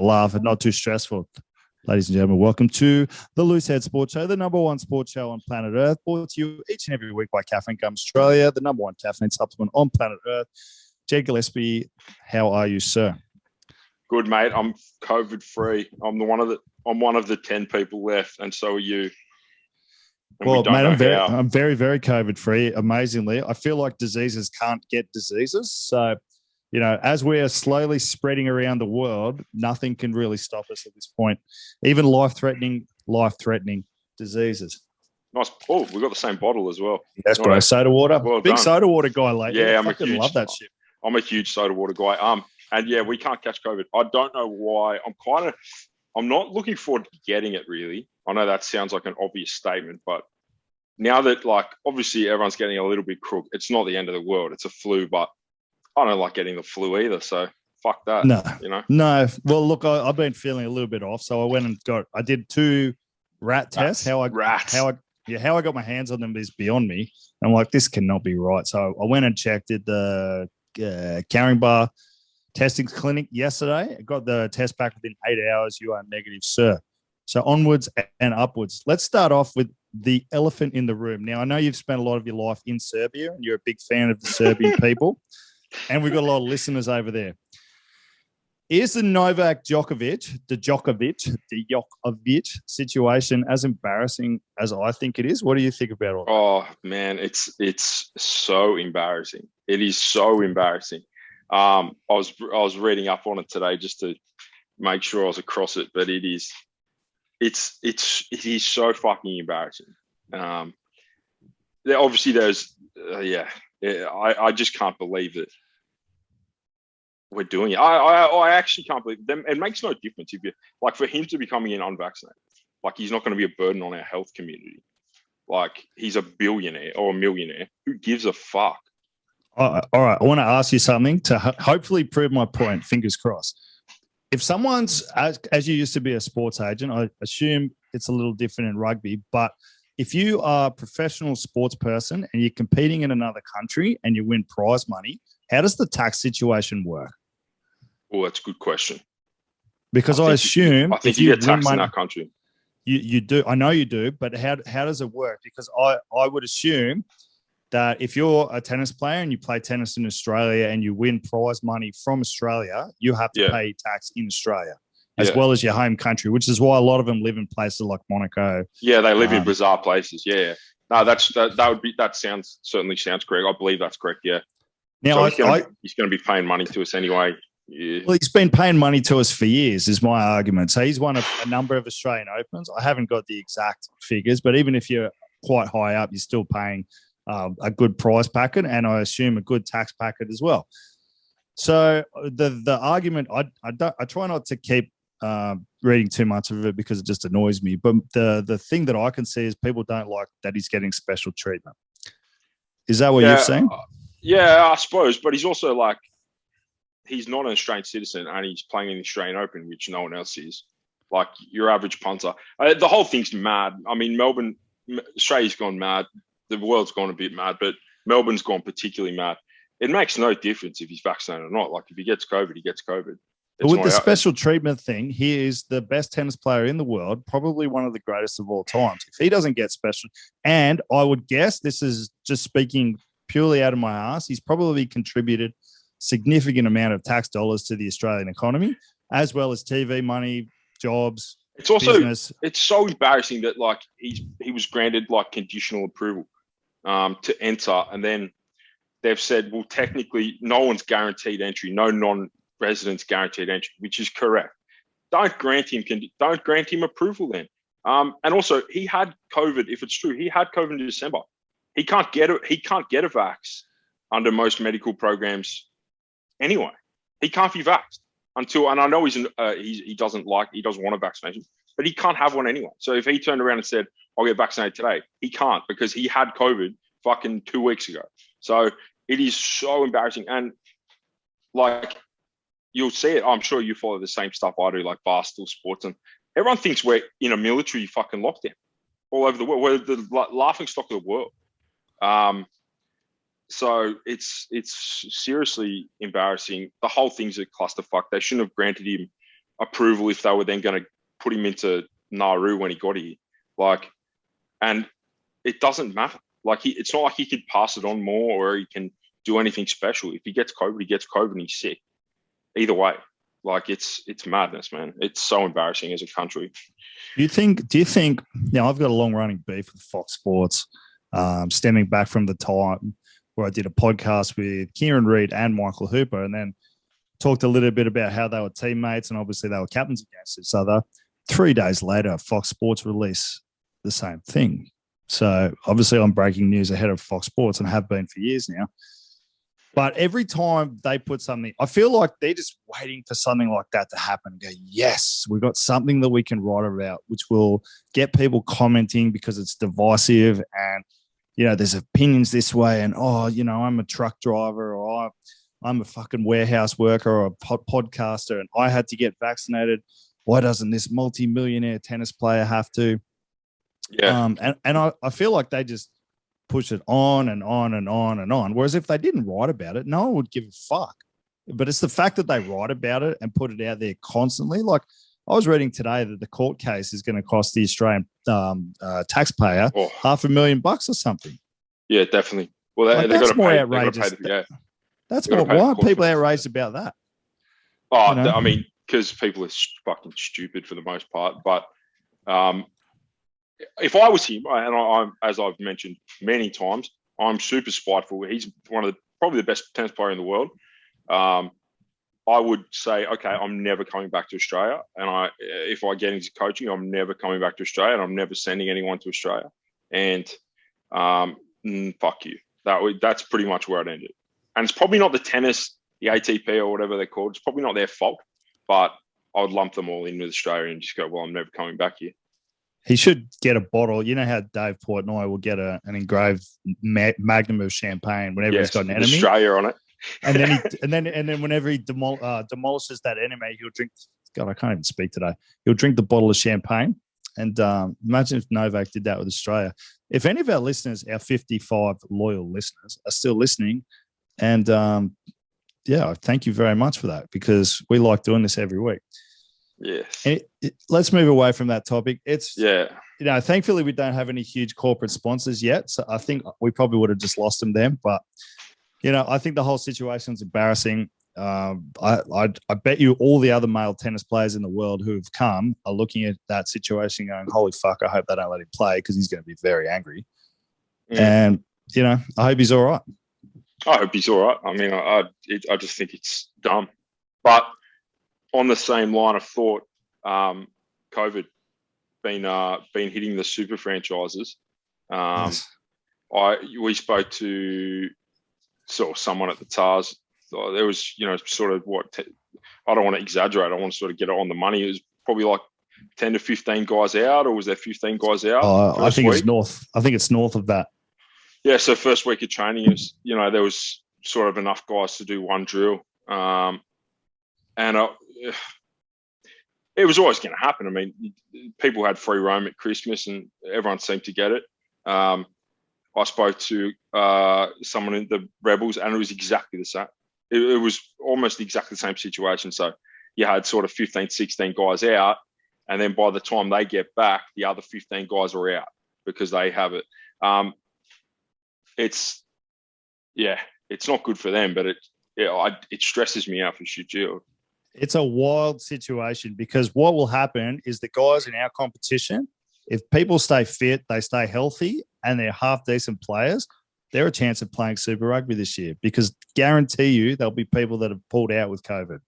laugh and not too stressful. Ladies and gentlemen, welcome to the Looseheads Sports Show, the number one sports show on planet Earth, brought to you each and every week by Caffeine Gum Australia, the number one caffeine supplement on planet Earth. Jed Gillespie, how are you, sir? Good, mate. I'm COVID-free. I'm one of the 10 people left, and so are you. And well, mate, I'm very, very COVID-free, amazingly. I feel like diseases can't get diseases. So, as we are slowly spreading around the world, nothing can really stop us at this point. Even life-threatening diseases. Nice. Oh, we've got the same bottle as well. That's bro. Soda water. Well Big done. soda water guy lately. Yeah, I love that shit. I'm a huge soda water guy. And yeah, we can't catch COVID. I don't know why. I'm not looking forward to getting it, really. I know that sounds like an obvious statement, but now that, obviously everyone's getting a little bit crook, it's not the end of the world. It's a flu, but I don't like getting the flu either. So fuck that. No. Well, look, I've been feeling a little bit off. So I went and I did 2 rat tests. How I got my hands on them is beyond me. And I'm like, this cannot be right. So I went and checked, did the Caringbah testing clinic yesterday. I got the test back within 8 hours. You are negative, sir. So onwards and upwards. Let's start off with the elephant in the room. Now, I know you've spent a lot of your life in Serbia and you're a big fan of the Serbian people. And we've got a lot of listeners over there. Is the Novak Djokovic situation as embarrassing as I think it is? What do you think about all that? Oh, man, it's so embarrassing. It is so embarrassing. I was reading up on it today just to make sure I was across it, but it is so fucking embarrassing. Obviously there's I just can't believe that we're doing it. I actually can't believe them. It makes no difference if you for him to be coming in unvaccinated. He's not going to be a burden on our health community. He's a billionaire or a millionaire. Who gives a fuck? All right. I want to ask you something to hopefully prove my point. Fingers crossed. If someone's, as you used to be a sports agent, I assume it's a little different in rugby, but if you are a professional sports person and you're competing in another country and you win prize money, how does the tax situation work? Oh, that's a good question. Because I assume if you get taxed in that country. You do. I know you do, but how does it work? Because I would assume that if you're a tennis player and you play tennis in Australia and you win prize money from Australia, you have to pay tax in Australia as well as your home country, which is why a lot of them live in places like Monaco. Yeah, they live in bizarre places. Yeah. No, that certainly sounds correct. I believe that's correct. Yeah. Now so he's going to be paying money to us anyway. Yeah. Well, he's been paying money to us for years, is my argument. So he's won a number of Australian Opens. I haven't got the exact figures, but even if you're quite high up, you're still paying a good prize packet, and I assume a good tax packet as well. So the argument, I try not to keep reading too much of it because it just annoys me. But the thing that I can see is people don't like that he's getting special treatment. Is that what you're saying? Yeah, I suppose. But he's also he's not an Australian citizen and he's playing in the Australian Open, which no one else is. Your average punter. The whole thing's mad. I mean, Australia's gone mad. The world's gone a bit mad, but Melbourne's gone particularly mad. It makes no difference if he's vaccinated or not. If he gets COVID, he gets COVID. But with the special treatment thing, he is the best tennis player in the world, probably one of the greatest of all times. If he doesn't get special, and I would guess, this is just speaking purely out of my ass, he's probably contributed significant amount of tax dollars to the Australian economy, as well as TV money, jobs. It's also business. It's so embarrassing that he was granted conditional approval to enter, and then they've said, well, technically no one's guaranteed entry, no non-residents guaranteed entry, which is correct. Don't grant him approval then. And also, he had COVID. If it's true, he had COVID in December. He can't get a vax under most medical programs anyway. He can't be vaxxed until, and I know he doesn't want a vaccination, but he can't have one anyway. So if he turned around and said, I'll get vaccinated today, he can't because he had COVID fucking 2 weeks ago. So it is so embarrassing. And you'll see it. I'm sure you follow the same stuff I do, like Barstool Sports, and everyone thinks we're in a military fucking lockdown all over the world. We're the laughing stock of the world. So it's seriously embarrassing. The whole thing's a clusterfuck. They shouldn't have granted him approval if they were then going to put him into Nauru when he got here. Like, and it doesn't matter. Like, it's not like he could pass it on more or he can do anything special. If he gets COVID, he gets COVID and he's sick. Either way, like, it's madness, man. It's so embarrassing as a country. Do you think, now I've got a long running beef with Fox Sports, stemming back from the time where I did a podcast with Kieran Reid and Michael Hooper, and then talked a little bit about how they were teammates and obviously they were captains against each other. 3 days later, Fox Sports released the same thing. So obviously I'm breaking news ahead of Fox Sports and have been for years now. But every time they put something, I feel like they're just waiting for something like that to happen and go, yes, we've got something that we can write about, which will get people commenting because it's divisive and, you know, there's opinions this way and, oh, you know, I'm a truck driver or I'm a fucking warehouse worker or a podcaster and I had to get vaccinated. Why doesn't this multi-millionaire tennis player have to? Yeah. And I feel like they just push it on and on and on and on. Whereas if they didn't write about it, no one would give a fuck. But it's the fact that they write about it and put it out there constantly. Like I was reading today that the court case is going to cost the Australian taxpayer $500,000 or something. Yeah, definitely. Well, like, that's more outrageous. That's more. Why are people outraged about that? Oh, you know? I mean, because people are fucking stupid for the most part. But if I was him, and I'm, as I've mentioned many times, I'm super spiteful. He's one of probably the best tennis player in the world. I would say, okay, I'm never coming back to Australia. And if I get into coaching, I'm never coming back to Australia and I'm never sending anyone to Australia. And fuck you. That's pretty much where it ended. And it's probably not the tennis, the ATP or whatever they're called. It's probably not their fault, but I would lump them all in with Australia and just go, well, I'm never coming back here. He should get a bottle. You know how Dave Portnoy will get an engraved magnum of champagne whenever he's got an enemy, Australia on it, and then whenever he demolishes that enemy, he'll drink. God, I can't even speak today. He'll drink the bottle of champagne. And imagine if Novak did that with Australia. If any of our listeners, our 55 loyal listeners, are still listening, and yeah, thank you very much for that because we like doing this every week. Yes. Let's move away from that topic. You know, thankfully we don't have any huge corporate sponsors yet. So I think we probably would have just lost them then. But, you know, I think the whole situation is embarrassing. I bet you all the other male tennis players in the world who have come are looking at that situation going, holy fuck, I hope they don't let him play because he's going to be very angry. And, you know, I hope he's all right. I hope he's all right. I mean, I just think it's dumb. But on the same line of thought, COVID been hitting the super franchises. Yes. We spoke to sort of someone at the TARS. There was, you know, sort of I don't want to exaggerate. I want to sort of get it on the money. It was probably like 10 to 15 guys out, or was there 15 guys out? I think it's north. I think it's north of that. Yeah. So first week of training is, you know, there was sort of enough guys to do one drill. And it was always going to happen. I mean, people had free roam at Christmas and everyone seemed to get it. I spoke to someone in the Rebels and it was exactly the same. It was almost exactly the same situation. So you had sort of 15, 16 guys out. And then by the time they get back, the other 15 guys are out because they have it. It's not good for them, but it stresses me out for shit. It's a wild situation because what will happen is the guys in our competition, if people stay fit, they stay healthy, and they're half decent players, they're a chance of playing Super Rugby this year because guarantee you there'll be people that have pulled out with COVID.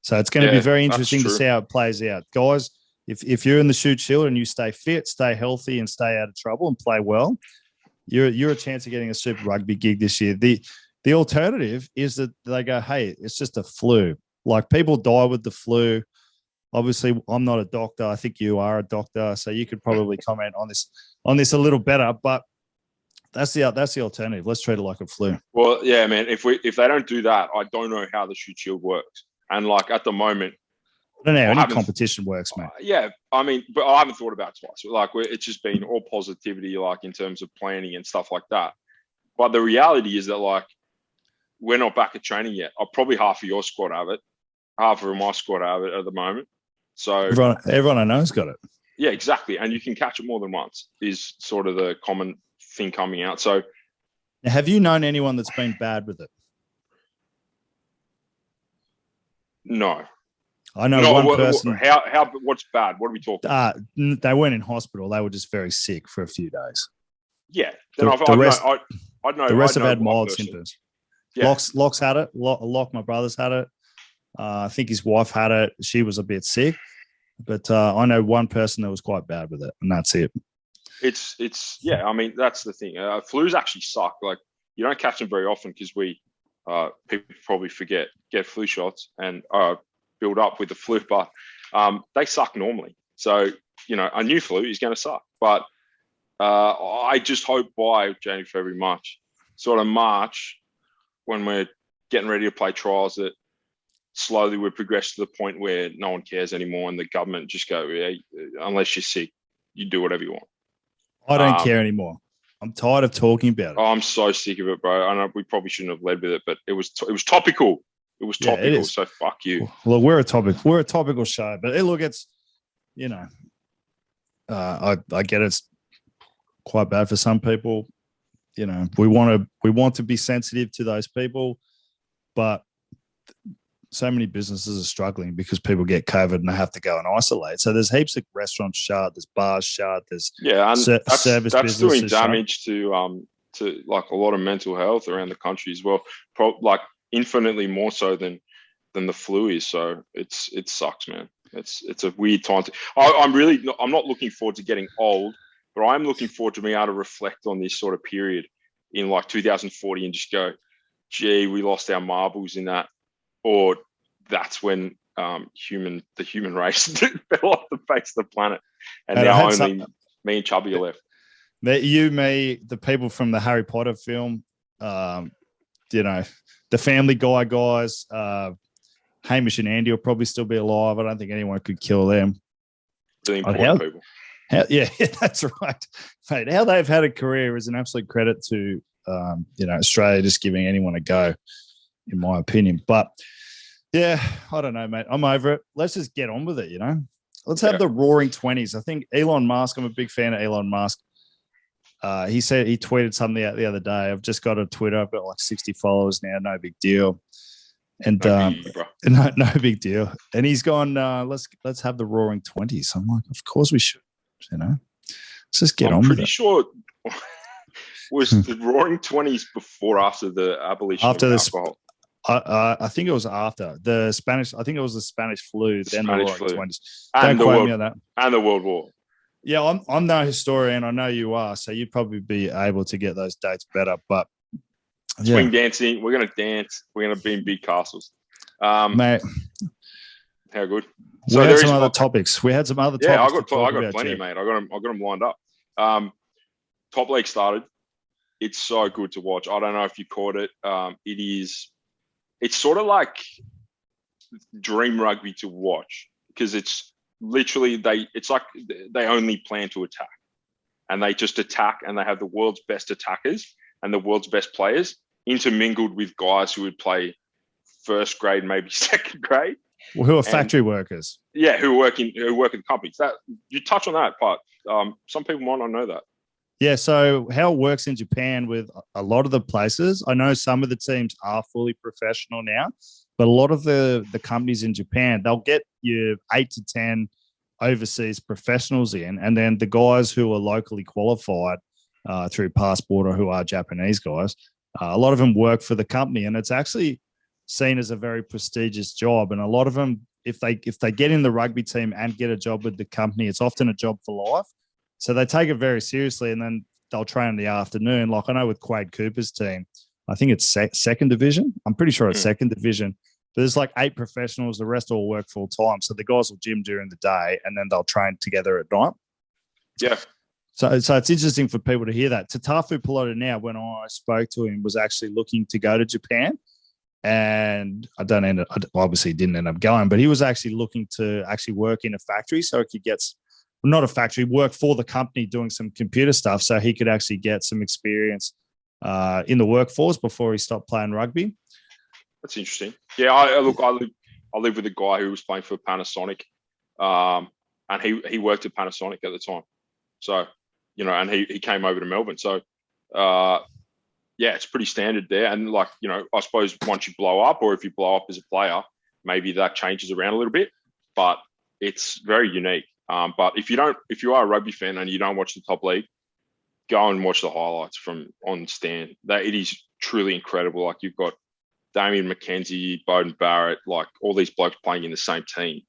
So it's going to be very interesting to see how it plays out. Guys, if you're in the Shoot Shield and you stay fit, stay healthy, and stay out of trouble and play well, you're a chance of getting a Super Rugby gig this year. The alternative is that they go, hey, it's just a flu. Like people die with the flu. Obviously, I'm not a doctor. I think you are a doctor, so you could probably comment on this a little better. But that's the alternative. Let's treat it like a flu. Well, yeah, man. If they don't do that, I don't know how the Shoot Shield works. And like at the moment, I don't know how any competition works, mate. Yeah, I mean, but I haven't thought about it twice. Like it's just been all positivity, like in terms of planning and stuff like that. But the reality is that like we're not back at training yet. Probably half of your squad have it. half of my squad have it at the moment. So everyone I know's got it. Yeah, exactly. And you can catch it more than once is sort of the common thing coming out. So now, have you known anyone that's been bad with it? No. I know one person. How? What's bad? What are we talking? They weren't in hospital. They were just very sick for a few days. Yeah. Then I know. The rest have had mild symptoms. Yeah. Locks had it. Lock, my brother's had it. I think his wife had it. She was a bit sick. But I know one person that was quite bad with it, and that's it. It's yeah. I mean, that's the thing. Flus actually suck. Like, you don't catch them very often because people probably get flu shots and build up with the flu, but they suck normally. So, a new flu is going to suck. But I just hope by January, February, March, when we're getting ready to play trials, that slowly we progress to the point where no one cares anymore and the government just go, hey, unless you're sick, you do whatever you want. I don't care anymore. I'm tired of talking about it. Oh, I'm so sick of it, bro. I know we probably shouldn't have led with it, but it was topical. It was topical, so fuck you. Look, we're a topical show, but look, it's, I get it's quite bad for some people. We want to be sensitive to those people, but so many businesses are struggling because people get COVID and they have to go and isolate. So there's heaps of restaurants shut, there's bars shut, there's service that's doing businesses damage to like a lot of mental health around the country as well. Like infinitely more so than the flu is. So it sucks, man. It's a weird time. I'm not looking forward to getting old, but I'm looking forward to being able to reflect on this sort of period in like 2040 and just go, gee, we lost our marbles in that. Or that's when the human race fell off the face of the planet, and now only me and Chubby are left. You, me, the people from the Harry Potter film, the Family Guy guys, Hamish and Andy will probably still be alive. I don't think anyone could kill them. Really important people. Yeah, that's right, mate. How they've had a career is an absolute credit to Australia just giving anyone a go, in my opinion. But yeah, I don't know, mate. I'm over it. Let's just get on with it, Let's have the roaring 20s. I think Elon Musk, I'm a big fan of Elon Musk. He tweeted something out the other day. I've just got a Twitter. I've got like 60 followers now. No big deal. And no big deal. And he's gone, let's have the roaring 20s. I'm like, of course we should, Let's just get on with it. I'm pretty sure was the roaring 20s before or after the abolition of alcohol? I think it was after the Spanish. I think it was the Spanish flu. Then the roaring 20s. Don't quote me on that. And the World War. Yeah, I'm no historian. I know you are, so you'd probably be able to get those dates better. But swing dancing. We're gonna dance. We're gonna be in big castles. Mate, how good. So we had some other topics. We had some other topics. Yeah, I got plenty, mate. I got them lined up. Top League started. It's so good to watch. I don't know if you caught it. It's sort of like dream rugby to watch because it's literally it's like they only plan to attack, and they just attack, and they have the world's best attackers and the world's best players intermingled with guys who would play first grade, maybe second grade. Well, who are factory workers? Yeah, who work in companies. That you touch on that part. Some people might not know that. Yeah, so how it works in Japan with a lot of the places, I know some of the teams are fully professional now, but a lot of the companies in Japan, they'll get you 8 to 10 overseas professionals in, and then the guys who are locally qualified through passport or who are Japanese guys, a lot of them work for the company, and it's actually seen as a very prestigious job. And a lot of them, if they get in the rugby team and get a job with the company, it's often a job for life. So they take it very seriously, and then they'll train in the afternoon. Like I know with Quade Cooper's team, I think it's second division. I'm pretty sure it's second division. But there's like 8 professionals. The rest all work full time. So the guys will gym during the day, and then they'll train together at night. Yeah. So it's interesting for people to hear that. Tatafu Pelota now, when I spoke to him, was actually looking to go to Japan. And obviously didn't end up going, but he was actually looking to actually work in a factory so he could get – not a factory, work for the company doing some computer stuff so he could actually get some experience in the workforce before he stopped playing rugby. That's interesting. Yeah, I I lived with a guy who was playing for Panasonic, and he worked at Panasonic at the time. So, and he came over to Melbourne. So, it's pretty standard there. And like, I suppose once you blow up, or if you blow up as a player, maybe that changes around a little bit. But it's very unique. But if you are a rugby fan and you don't watch the top league, go and watch the highlights on Stan. It is truly incredible. Like, you've got Damien McKenzie, Bowden Barrett, like all these blokes playing in the same team,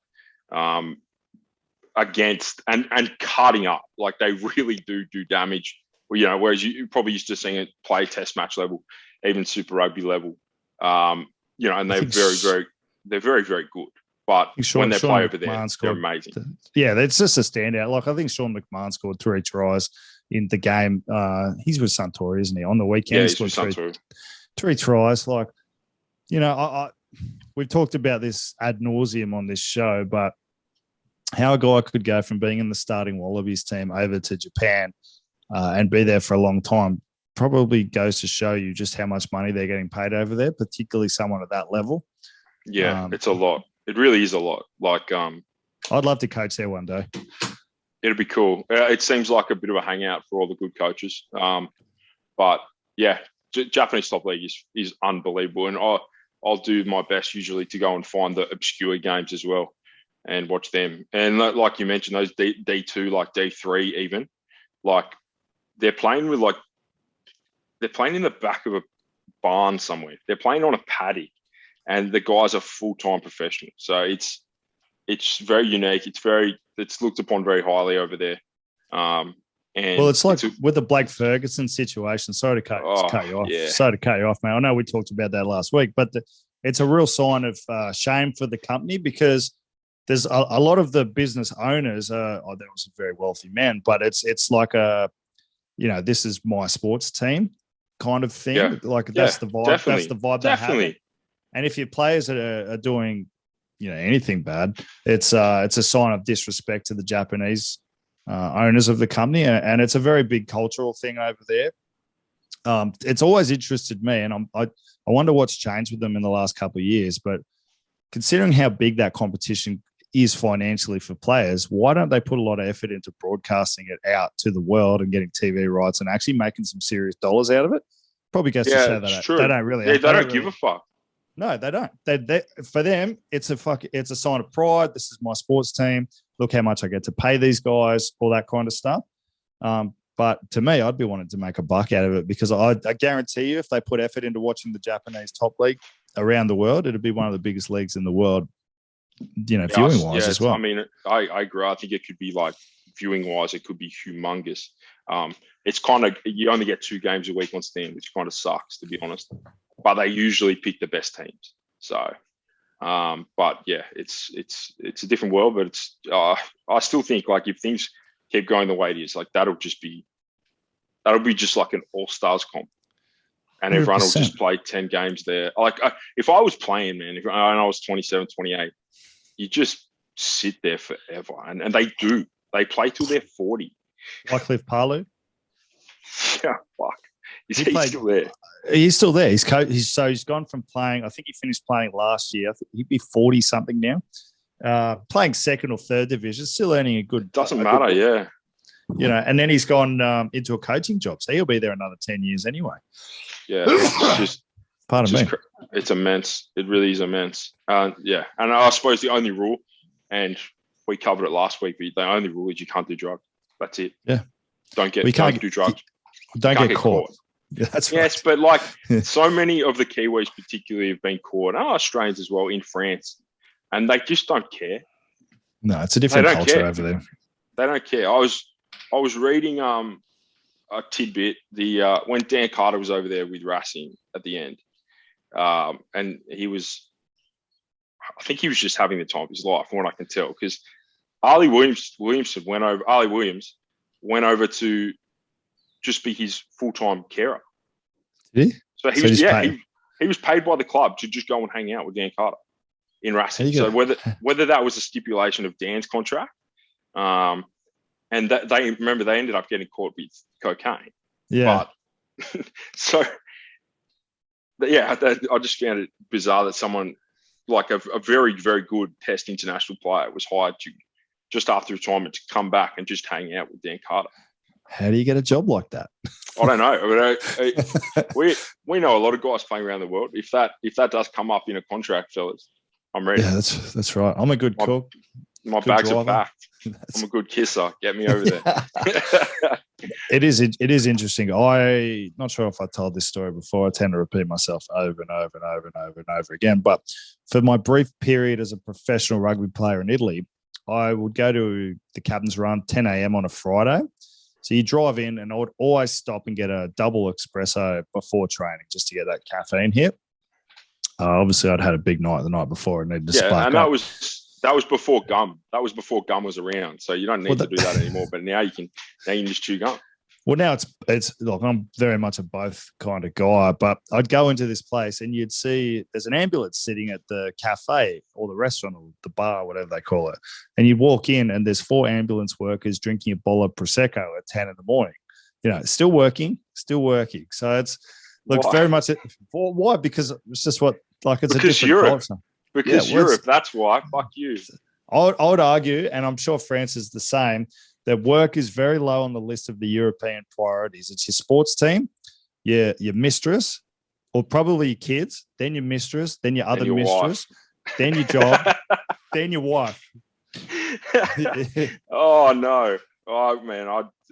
against and cutting up. Like, they really do damage. Whereas you probably used to seeing it play Test match level, even Super Rugby level. And they're very, very good. But when they play over there, they're amazing. Yeah, it's just a standout. Like, I think Sean McMahon scored 3 tries in the game. He's with Suntory, isn't he? On the weekend, he scored 3 tries. Like, we've talked about this ad nauseum on this show, but how a guy could go from being in the starting Wallabies team over to Japan and be there for a long time probably goes to show you just how much money they're getting paid over there, particularly someone at that level. Yeah, it's a lot. It really is a lot. Like, I'd love to coach there one day. It'd be cool. It seems like a bit of a hangout for all the good coaches. But yeah, Japanese top league is unbelievable, and I'll do my best usually to go and find the obscure games as well and watch them. And like you mentioned, those D2, like D3 even, like they're playing in the back of a barn somewhere. They're playing on a paddy, and the guys are full-time professionals. So it's very unique. It's looked upon very highly over there. It's like with the Blake Ferguson situation. Sorry to cut you off. Yeah. Sorry to cut you off, man. I know we talked about that last week, but it's a real sign of shame for the company, because there's a lot of the business owners. There was a very wealthy man, but it's like this is my sports team kind of thing. Yeah. Like, that's the vibe. Definitely. That's the vibe they have. And if your players are doing anything bad, it's a sign of disrespect to the Japanese owners of the company, and it's a very big cultural thing over there. It's always interested me, and I wonder what's changed with them in the last couple of years. But considering how big that competition is financially for players, why don't they put a lot of effort into broadcasting it out to the world and getting TV rights and actually making some serious dollars out of it? Probably goes to show that they don't really. Yeah, they don't give a fuck. No, they don't. They for them, it's a sign of pride. This is my sports team. Look how much I get to pay these guys, all that kind of stuff. But to me, I'd be wanting to make a buck out of it, because I guarantee you, if they put effort into watching the Japanese top league around the world, it'd be one of the biggest leagues in the world, viewing wise as well. I mean, I agree. I think it could be like viewing wise, it could be humongous. It's kind of, you only get 2 games a week on Stan, which kind of sucks, to be honest. But they usually pick the best teams. So, but yeah, it's a different world. But it's I still think, like, if things keep going the way it is, like, that'll be just like an all-stars comp, and 100%. Everyone will just play 10 games there. Like, if I was playing, man, and I was 27, 28, you just sit there forever, and they play till they're 40. Like Cliff Palu. Yeah, fuck. Is he still there? He's still there. He's gone from playing. I think he finished playing last year. I think he'd be 40 something now. Playing second or third division, still earning a good. Doesn't matter, yeah. And then he's gone into a coaching job, so he'll be there another 10 years anyway. Yeah, it's just. Pardon me. It's immense. It really is immense. Yeah, and I suppose the only rule, and we covered it last week, but the only rule is you can't do drugs. That's it. Yeah. Don't do drugs. Don't get caught. Yeah, that's right. Yes, but like so many of the Kiwis particularly have been caught, and Australians as well, in France, and they just don't care. No, it's a different culture over there. They don't care. I was reading a tidbit, when Dan Carter was over there with Racing at the end, and I think he was just having the time of his life, from what I can tell, because Ali Williams went over to just be his full-time carer. Did he? So he was paid by the club to just go and hang out with Dan Carter in Racing. So whether that was a stipulation of Dan's contract, and that they ended up getting caught with cocaine. Yeah. But I just found it bizarre that someone like a very, very good Test international player, was hired just after retirement to come back and just hang out with Dan Carter. How do you get a job like that? I don't know. We know a lot of guys playing around the world. If that does come up in a contract, fellas, I'm ready. Yeah, that's right. I'm a good cook. My bags are packed. I'm a good kisser. Get me over there. It is interesting. I'm not sure if I told this story before. I tend to repeat myself over and over and over and over and over again. But for my brief period as a professional rugby player in Italy, I would go to the Captain's Run 10 a.m. on a Friday. So you drive in, and I would always stop and get a double espresso before training just to get that caffeine hit. Obviously, I'd had a big night the night before and needed to spark and up. that was before gum. That was before gum was around. So you don't need to do that anymore. But now you can just chew gum. Well, now it's like I'm very much a both kind of guy, but I'd go into this place and you'd see there's an ambulance sitting at the cafe or the restaurant or the bar, whatever they call it. And you walk in and there's 4 ambulance workers drinking a bowl of Prosecco at 10 in the morning. You know, still working. So it looks very much. Why? Because it's just it's a different Europe. culture. Because Europe, that's why. Fuck you. I would argue, and I'm sure France is the same, that work is very low on the list of the European priorities. It's your sports team, your mistress, or probably your kids, then your mistress, then your other mistress, then your job, then your wife. Oh, no. Oh, man,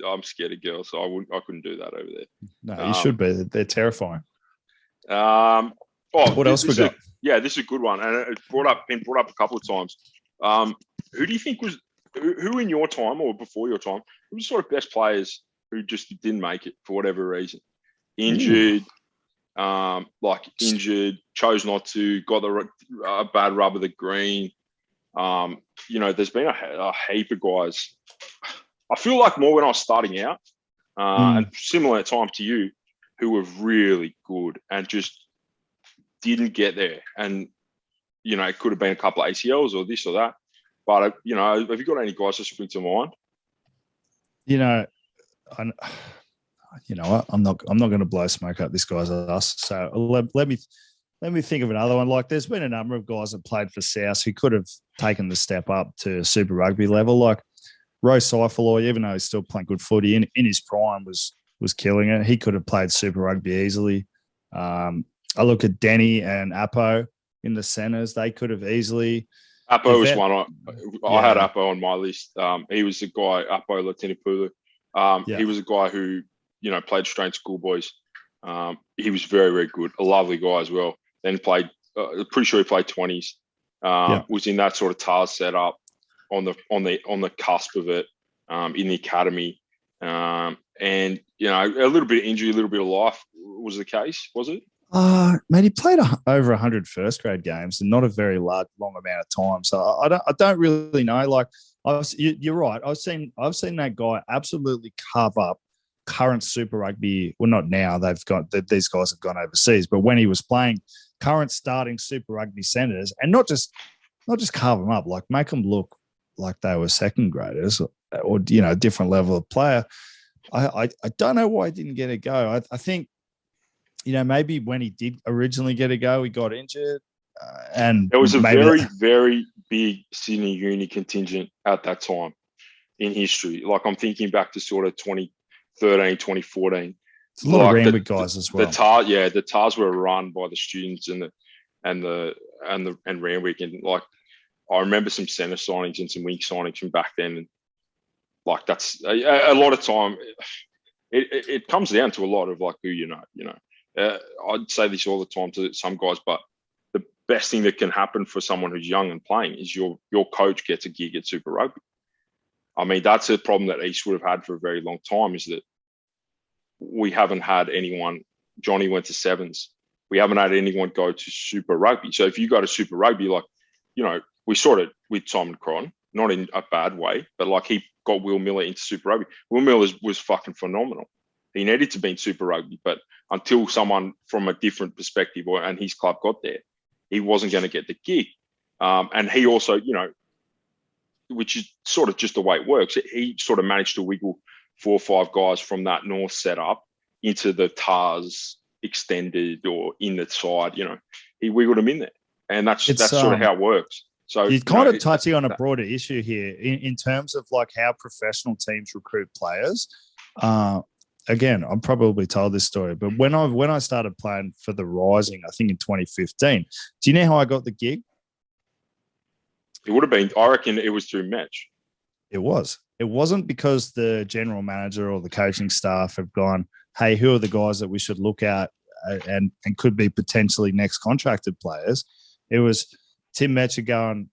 I'm scared of girls, so I couldn't do that over there. No, you should be. They're terrifying. What else we got? This is a good one, and it's been brought up a couple of times. Who do you think was who in your time or before your time? Who was sort of best players who just didn't make it for whatever reason? Injured, chose not to, got a bad rub of the green. There's been a heap of guys. I feel like more when I was starting out, and similar time to you, who were really good and just didn't get there. And, it could have been a couple of ACLs or this or that. But, have you got any guys that spring to mind? I'm not going to blow smoke up this guy's ass. So let me think of another one. Like, there's been a number of guys that played for South who could have taken the step up to Super Rugby level. Like Rose Seifaloy, even though he's still playing good footy in his prime, was killing it. He could have played Super Rugby easily. I look at Denny and Apo in the centres. They could have easily. Apo was one. I had Apo on my list. He was the guy, Apo Latinipulu. He was a guy who, played Australian schoolboys. He was very, very good. A lovely guy as well. Then played, pretty sure he played 20s. Was in that sort of TARS setup on the cusp of it, in the academy. And, a little bit of injury, a little bit of life was the case, was it? Mate, he played over 100 first grade games and not a very long amount of time. So I don't really know. Like, you're right. I've seen that guy absolutely carve up current Super Rugby. Well, not now. These guys have gone overseas, but when he was playing current starting Super Rugby centers, and not just carve them up, like make them look like they were second graders or a different level of player. I don't know why he didn't get a go. I think. Maybe when he did originally get a go, he got injured. And there was a very, very big Sydney Uni contingent at that time in history. Like, I'm thinking back to sort of 2013, 2014. It's a lot of Randwick guys as well. The TARS were run by the students and Randwick. And, like, I remember some centre signings and some wing signings from back then. And, like, that's a lot of time. It comes down to a lot of, like, who you know. I'd say this all the time to some guys, but the best thing that can happen for someone who's young and playing is your coach gets a gig at Super Rugby. I mean, that's a problem that East would have had for a very long time, is that we haven't had anyone. Johnny went to sevens. We haven't had anyone go to Super Rugby. So if you go to Super Rugby, like, we saw it with Simon Cron, not in a bad way, but like he got Will Miller into Super Rugby. Will Miller was fucking phenomenal. He needed to be in Super Rugby, but until someone from a different perspective and his club got there, he wasn't going to get the gig. And he also, which is sort of just the way it works, he sort of managed to wiggle 4 or 5 guys from that North setup into the TARS extended or in the side. He wiggled them in there. And that's sort of how it works. So you're kind of touching on a broader issue here in terms of like how professional teams recruit players. Again, I'm probably told this story, but when I started playing for the Rising, I think in 2015, do you know how I got the gig? It would have been, I reckon it was through Match. It was. It wasn't because the general manager or the coaching staff have gone, hey, who are the guys that we should look at and could be potentially next contracted players? It was Tim Metcher going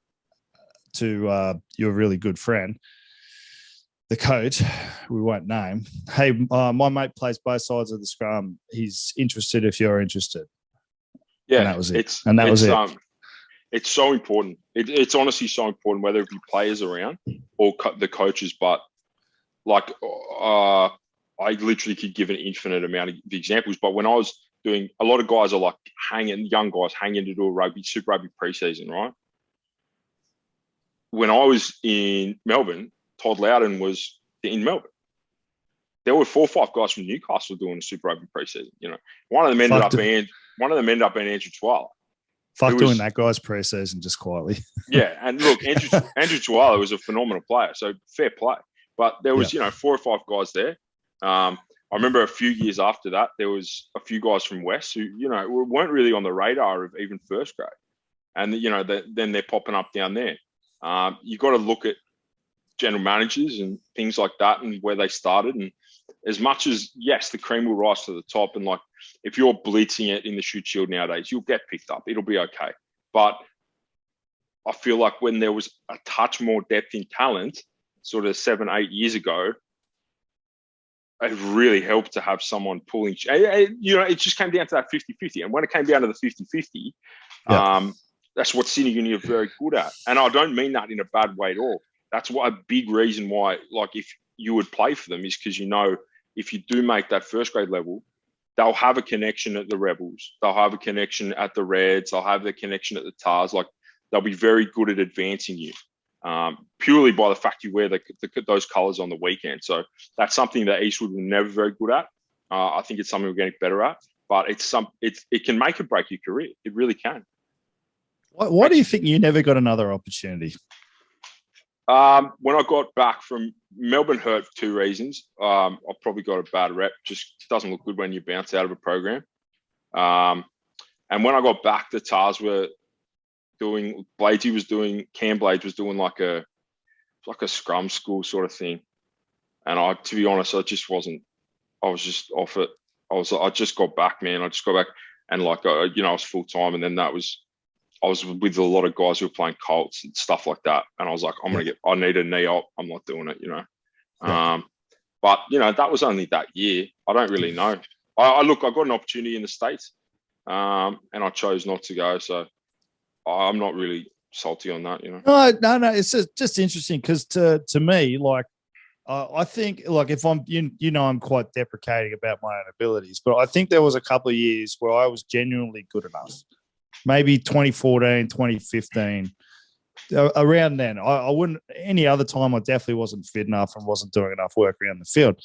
to your really good friend, the coach, we won't name. Hey, my mate plays both sides of the scrum. He's interested if you're interested. Yeah, and that was it. That was it. It's so important. It's honestly so important, whether it be players around or the coaches. But like, I literally could give an infinite amount of examples. But when I was doing, a lot of guys are like young guys hanging to do a Super Rugby preseason, right? When I was in Melbourne, Todd Loudon was in Melbourne. There were 4 or 5 guys from Newcastle doing a Super Rugby preseason. You know, one of them ended up being Andrew Twala. Fuck doing that guy's preseason just quietly. Yeah, and look, Andrew Twala was a phenomenal player, so fair play. But there was 4 or 5 guys there. I remember a few years after that, there was a few guys from West who weren't really on the radar of even first grade, and then they're popping up down there. You got to look at general managers and things like that and where they started. And as much as, yes, the cream will rise to the top. And like, if you're blitzing it in the shoot shield nowadays, you'll get picked up. It'll be okay. But I feel like when there was a touch more depth in talent, sort of 7, 8 years ago, it really helped to have someone pulling. It just came down to that 50-50. And when it came down to the 50-50, that's what Sydney Uni are very good at. And I don't mean that in a bad way at all. That's a big reason why, like, if you would play for them is because, if you do make that first grade level, they'll have a connection at the Rebels. They'll have a connection at the Reds. They'll have the connection at the Tars. Like, they'll be very good at advancing you, purely by the fact you wear those colours on the weekend. So that's something that Eastwood were never very good at. I think it's something we're getting better at. But it can make or break your career. It really can. Why do you think you never got another opportunity? When I got back from Melbourne, hurt for 2 reasons. I probably got a bad rep. Just doesn't look good when you bounce out of a program. And when I got back, the Tars were doing, Cam Blades was doing like a scrum school sort of thing. And to be honest, I was just off it. I just got back, man. I just got back and I was full time. And then I was with a lot of guys who were playing Colts and stuff like that. And I was like, I need a knee op. I'm not doing it, But, that was only that year. I don't really know. I got an opportunity in the States and I chose not to go. So I'm not really salty on that, No. It's just interesting because to me, like, I think, like, if I'm, I'm quite deprecating about my own abilities, but I think there was a couple of years where I was genuinely good enough. Maybe 2014, 2015, around then. I wouldn't, any other time, I definitely wasn't fit enough and wasn't doing enough work around the field.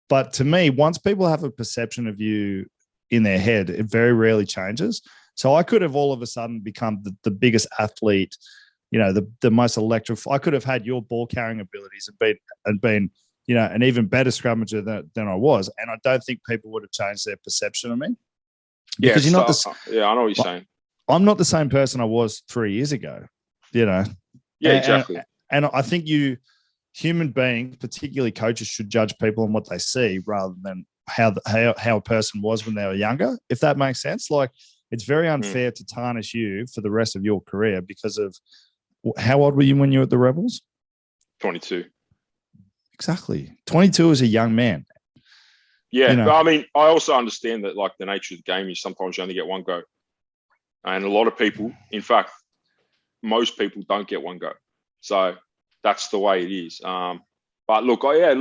But to me, once people have a perception of you in their head, it very rarely changes. So I could have all of a sudden become the biggest athlete, the most electric. I could have had your ball carrying abilities and been an even better scrummager than I was. And I don't think people would have changed their perception of me. Because I know what you're saying. I'm not the same person I was 3 years ago, Yeah, exactly. And I think human beings, particularly coaches, should judge people on what they see rather than how a person was when they were younger, if that makes sense. Like, it's very unfair to tarnish you for the rest of your career because of how old were you when you were at the Rebels? 22. Exactly. 22 is a young man. Yeah, but I mean, I also understand that, like, the nature of the game is sometimes you only get one go. And a lot of people, in fact, most people don't get one go. So that's the way it is. But look, there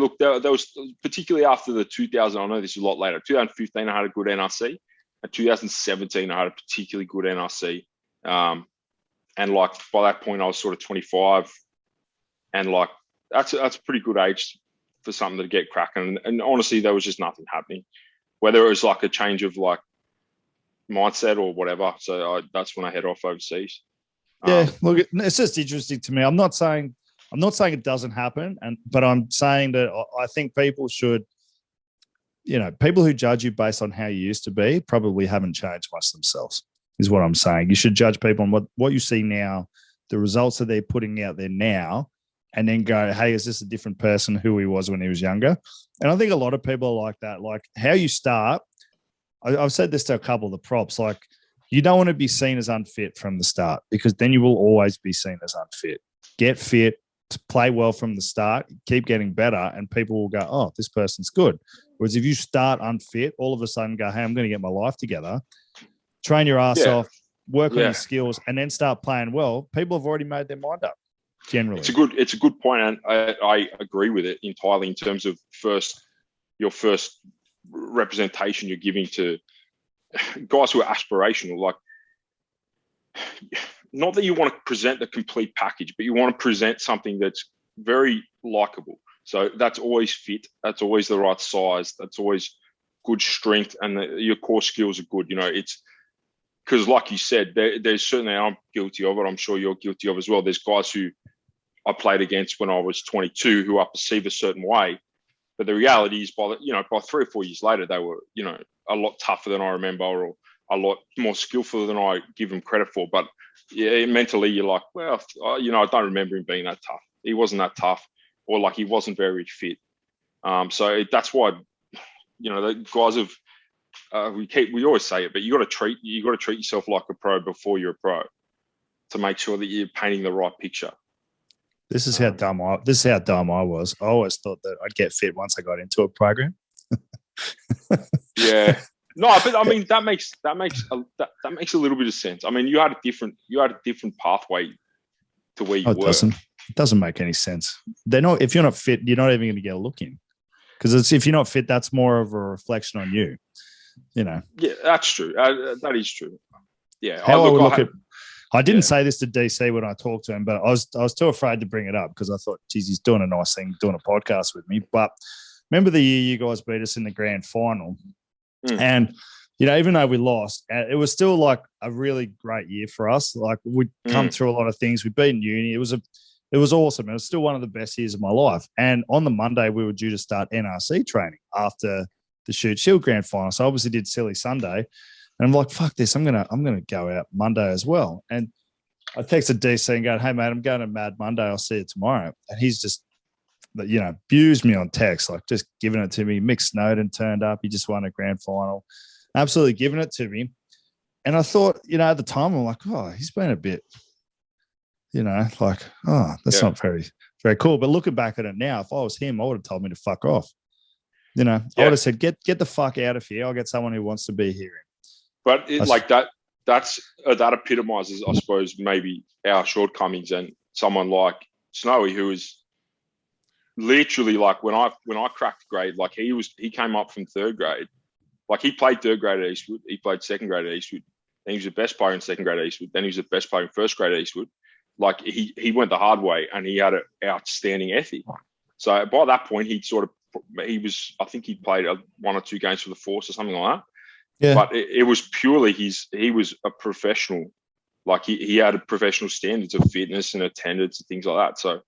was, particularly after the 2000, I know this is a lot later, 2015, I had a good NRC. In 2017, I had a particularly good NRC. And like, by that point, I was sort of 25. And like, that's a pretty good age for something to get cracking. And honestly, there was just nothing happening. Whether it was like a change of like mindset or whatever. So that's when I head off overseas. Yeah, look, it's just interesting to me. I'm not saying it doesn't happen, but I'm saying that I think people should, people who judge you based on how you used to be probably haven't changed much themselves, is what I'm saying. You should judge people on what you see now, the results that they're putting out there now, and then go, hey, is this a different person who he was when he was younger? And I think a lot of people are like that. Like how you start, I've said this to a couple of the props, like you don't want to be seen as unfit from the start, because then you will always be seen as unfit. Get fit, play well from the start, keep getting better, and people will go, oh, this person's good. Whereas if you start unfit, all of a sudden go, hey, I'm going to get my life together, train your ass off, work on your skills, and then start playing well, people have already made their mind up. Generally, it's a good point, and I agree with it entirely in terms of your first representation you're giving to guys who are aspirational. Like, not that you want to present the complete package, but you want to present something that's very likable. So that's always fit. That's always the right size. That's always good strength, and your core skills are good. It's because, like you said, there's certainly, I'm guilty of it. I'm sure you're guilty of as well. There's guys who I played against when I was 22 who are perceived a certain way, but the reality is by 3 or 4 years later, they were, a lot tougher than I remember, or a lot more skillful than I give them credit for. But yeah, mentally you're like, well, I don't remember him being that tough. He wasn't that tough, or like he wasn't very fit. So that's why, the guys have, we always say it, but you got to treat yourself like a pro before you're a pro, to make sure that you're painting the right picture. This is how dumb I was. I always thought that I'd get fit once I got into a program. Yeah. No, but I mean that makes a little bit of sense. I mean, you had a different pathway to where you were. It doesn't make any sense. If you're not fit, you're not even going to get a look in. Because if you're not fit, that's more of a reflection on you. Yeah, that's true. That is true. Yeah. I didn't say this to DC when I talked to him, but I was too afraid to bring it up because I thought, geez, he's doing a nice thing, doing a podcast with me. But remember the year you guys beat us in the grand final? And, even though we lost, it was still like a really great year for us. Like we'd come through a lot of things. We'd beaten uni. It was awesome. It was still one of the best years of my life. And on the Monday, we were due to start NRC training after the Shoot Shield grand final. So I obviously did silly Sunday. And I'm like, fuck this. I'm gonna go out Monday as well. And I texted DC and go, hey mate, I'm going to Mad Monday. I'll see you tomorrow. And he's just, abused me on text, like just giving it to me. Mick Snowden turned up. He just won a grand final. Absolutely giving it to me. And I thought, at the time, I'm like, oh, he's been a bit, that's not very, very cool. But looking back at it now, if I was him, I would have told me to fuck off. I would have said, get the fuck out of here. I'll get someone who wants to be here. But that epitomizes, I suppose, maybe our shortcomings, and someone like Snowy, who is literally like when I cracked grade, like he came up from third grade, like he played third grade at Eastwood, he played second grade at Eastwood, then he was the best player in second grade at Eastwood, then he was the best player in first grade at Eastwood. Like he went the hard way, and he had an outstanding ethic. So by that point, I think he played 1 or 2 games for the Force or something like that. Yeah. But it was purely he was a professional. Like he had professional standards of fitness and attendance and things like that. So,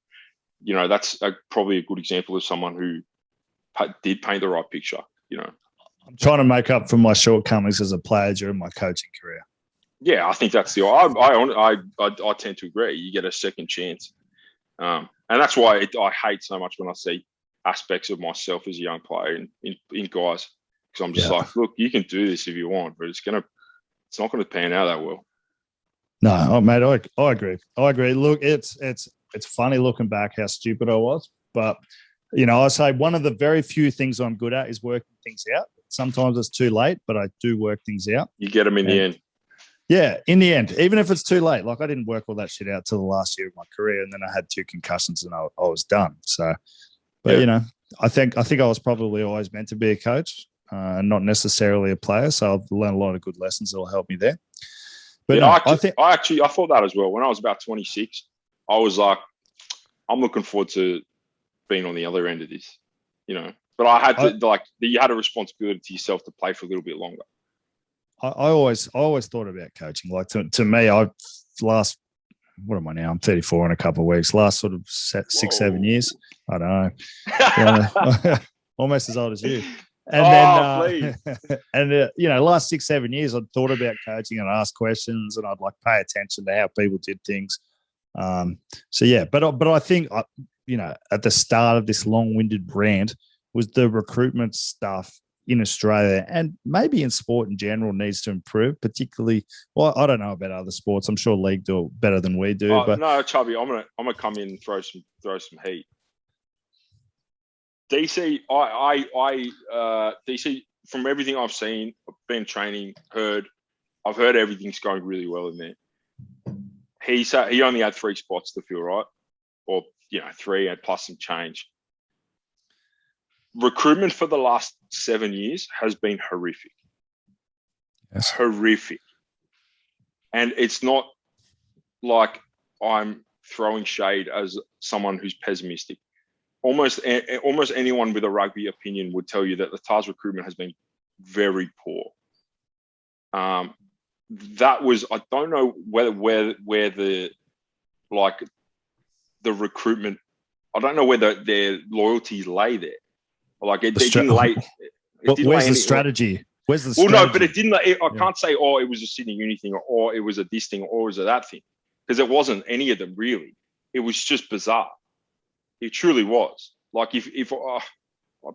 that's probably a good example of someone who did paint the right picture. I'm trying to make up for my shortcomings as a player during my coaching career. Yeah, I think that's I tend to agree. You get a second chance, and that's why I hate so much when I see aspects of myself as a young player in guys. Because I'm just like, look, you can do this if you want, but it's not going to pan out that well. No, mate, I agree. I agree. Look, it's funny looking back how stupid I was, but I say one of the very few things I'm good at is working things out. Sometimes it's too late, but I do work things out. You get them in the end. Yeah, in the end, even if it's too late. Like I didn't work all that shit out till the last year of my career, and then I had 2 concussions and I was done. So, but I think I was probably always meant to be a coach. Not necessarily a player, so I've learned a lot of good lessons that will help me there. But I thought that as well. When I was about 26, I was like, I'm looking forward to being on the other end of this, But I had to you had a responsibility to yourself to play for a little bit longer. I always thought about coaching. Like to me, what am I now? I'm 34 in a couple of weeks. Last sort of 6-7 years. I don't know. Yeah. Almost as old as you. And last 6-7 years, I'd thought about coaching and asked questions, and I'd like pay attention to how people did things. But I think at the start of this long-winded rant was the recruitment stuff in Australia and maybe in sport in general needs to improve, particularly. Well, I don't know about other sports. I'm sure league do it better than we do. But no, Chubby, I'm gonna come in and throw some heat. DC, DC. From everything I've seen, I've been training, I've heard everything's going really well in there. He only had 3 spots to fill, right? Or 3 and plus some change. Recruitment for the last 7 years has been horrific. Yes. Horrific. And it's not like I'm throwing shade as someone who's pessimistic. Almost anyone with a rugby opinion would tell you that the Tars recruitment has been very poor. That was, I don't know where the recruitment, I don't know where their loyalties lay there. Like it didn't lay. Where's the strategy? Where's the strategy? Well, no, but it didn't. I can't say, it was a Sydney Uni thing, or it was a this thing, or it was a that thing, because it wasn't any of them really. It was just bizarre. It truly was. Like if I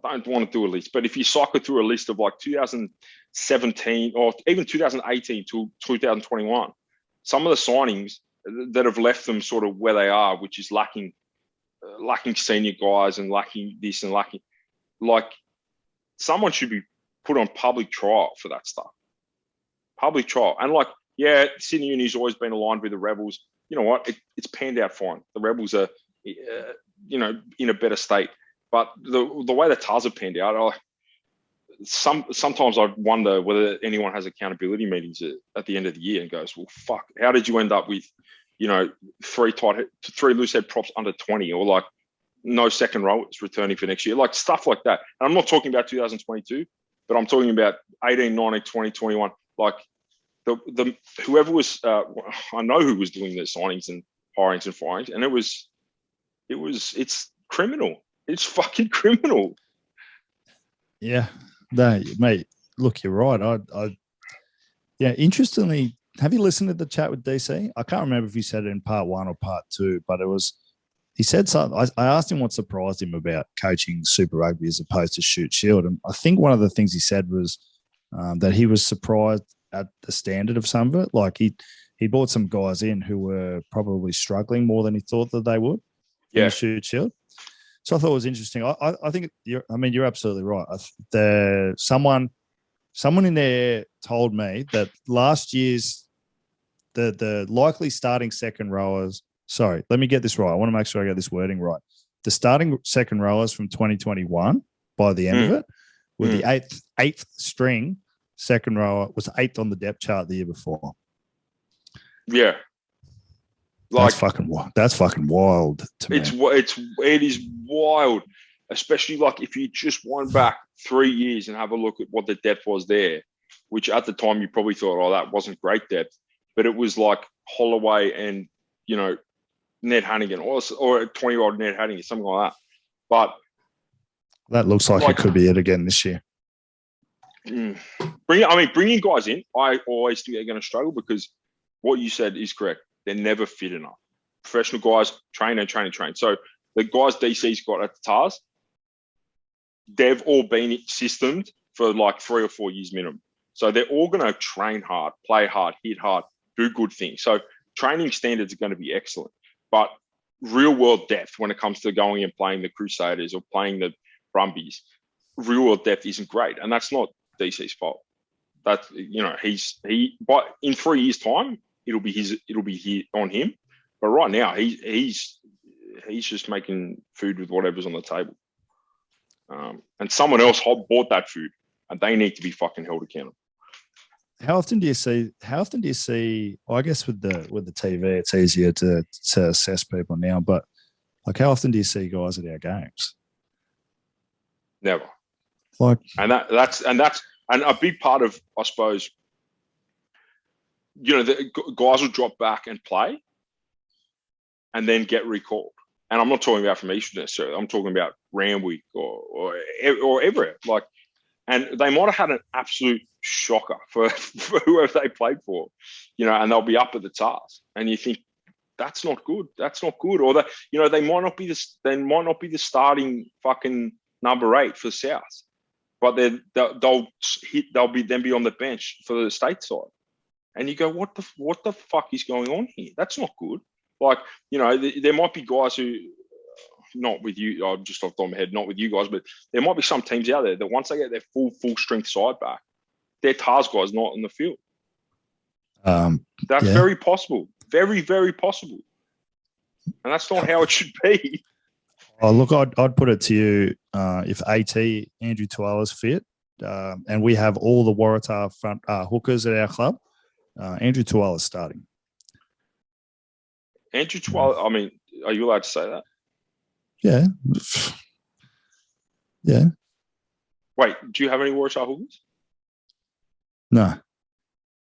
don't want to do a list, but if you cycle through a list of like 2017 or even 2018 to 2021, some of the signings that have left them sort of where they are, which is lacking senior guys and lacking this and lacking. Like, someone should be put on public trial for that stuff. Public trial. And Sydney Uni's always been aligned with the Rebels. You know what? It's panned out fine. The Rebels are, in a better state. But the way the Tars have panned out, sometimes I wonder whether anyone has accountability meetings at the end of the year and goes, well, fuck, how did you end up with, 3 loosehead props under 20 or no second rowers returning for next year, like stuff like that. And I'm not talking about 2022, but I'm talking about 18, 19, 20, 21. Like the whoever was, I know who was doing the signings and hirings and firings, and it's criminal. It's fucking criminal. Yeah, no, mate. Look, you're right. Interestingly, have you listened to the chat with DC? I can't remember if he said it in part 1 or part 2, but he said something. I asked him what surprised him about coaching Super Rugby as opposed to Shoot Shield. And I think one of the things he said was that he was surprised at the standard of some of it. Like he brought some guys in who were probably struggling more than he thought that they would in the Shoot Shield. So I thought it was interesting. I think you're absolutely right. Someone in there told me that last year's the likely starting second rowers. Sorry, let me get this right. I want to make sure I get this wording right. The starting second rowers from 2021 by the end of it were the eighth string second rower was 8th on the depth chart the year before. Yeah. That's fucking wild to me. It is wild, especially if you just wind back 3 years and have a look at what the depth was there, which at the time you probably thought, that wasn't great depth, but it was like Holloway and Ned Hannigan or a 20-year-old Ned Hannigan, something like that. But that looks like it could be it again this year. Bringing guys in, I always think they're going to struggle because what you said is correct. They're never fit enough. Professional guys train. So the guys DC's got at the Tars, they've all been systemed for 3 or 4 years minimum. So they're all going to train hard, play hard, hit hard, do good things. So training standards are going to be excellent. But real world depth when it comes to going and playing the Crusaders or playing the Brumbies, real world depth isn't great. And that's not DC's fault. But in 3 years' time, it'll be on him. But right now, he's just making food with whatever's on the table. And someone else bought that food, and they need to be fucking held accountable. How often do you see? I guess with the TV, it's easier to assess people now. But how often do you see guys at our games? Never. And a big part of, I suppose, the guys will drop back and play and then get recalled. And I'm not talking about from Eastern necessarily. I'm talking about Randwick or everywhere. Like, and they might have had an absolute shocker for whoever they played for, and they'll be up at the task. And you think, that's not good. That's not good. Or they might not be the starting fucking number 8 for South, but they'll be on the bench for the state side. And you go, what the fuck is going on here? That's not good. Like, there might be guys who, not with you, I'm just off the top of my head, not with you guys, but there might be some teams out there that once they get their full strength side back, their task guys not in the field. That's very possible. Very, very possible. And that's not how it should be. Oh, look, I'd put it to you, if AT, Andrew Tuala's fit, and we have all the Waratah front hookers at our club, Andrew Tuala's starting. Andrew Tuala, I mean, are you allowed to say that? Yeah. Yeah. Wait, do you have any Waratah hookers? No.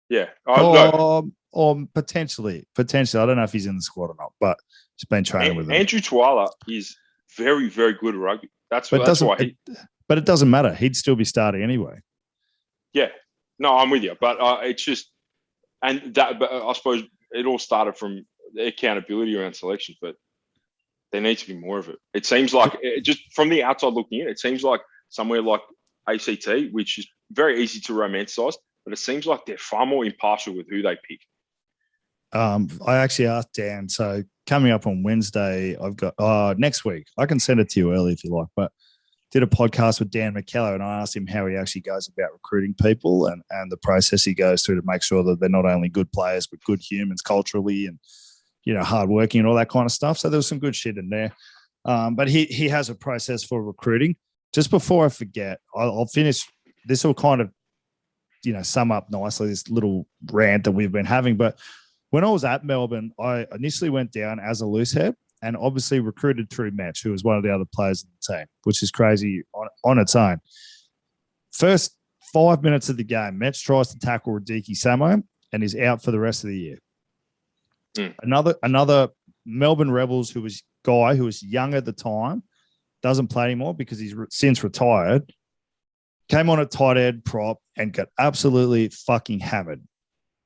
Yeah. Or potentially. I don't know if he's in the squad or not, but he's been training with him. Andrew Tuala is very, very good at rugby. That's why. But it doesn't matter. He'd still be starting anyway. Yeah. No, I'm with you. But it's just, but I suppose it all started from the accountability around selection, but there needs to be more of it. It seems like, just from the outside looking in, it seems like somewhere like ACT, which is very easy to romanticize, but it seems like they're far more impartial with who they pick. I actually asked Dan, so coming up on Wednesday, I've got next week. I can send it to you early if you like, but did a podcast with Dan McKellar, and I asked him how he actually goes about recruiting people and the process he goes through to make sure that they're not only good players but good humans culturally and hardworking and all that kind of stuff. So there was some good shit in there. But he has a process for recruiting. Just before I forget, I'll finish. This will kind of sum up nicely this little rant that we've been having. But when I was at Melbourne, I initially went down as a loosehead and obviously recruited through Metch, who was one of the other players in the team, which is crazy on its own. First 5 minutes of the game, Metch tries to tackle Radiki Samo and is out for the rest of the year. Another Melbourne Rebels who was young at the time, doesn't play anymore because he's since retired, came on at tight end prop and got absolutely fucking hammered.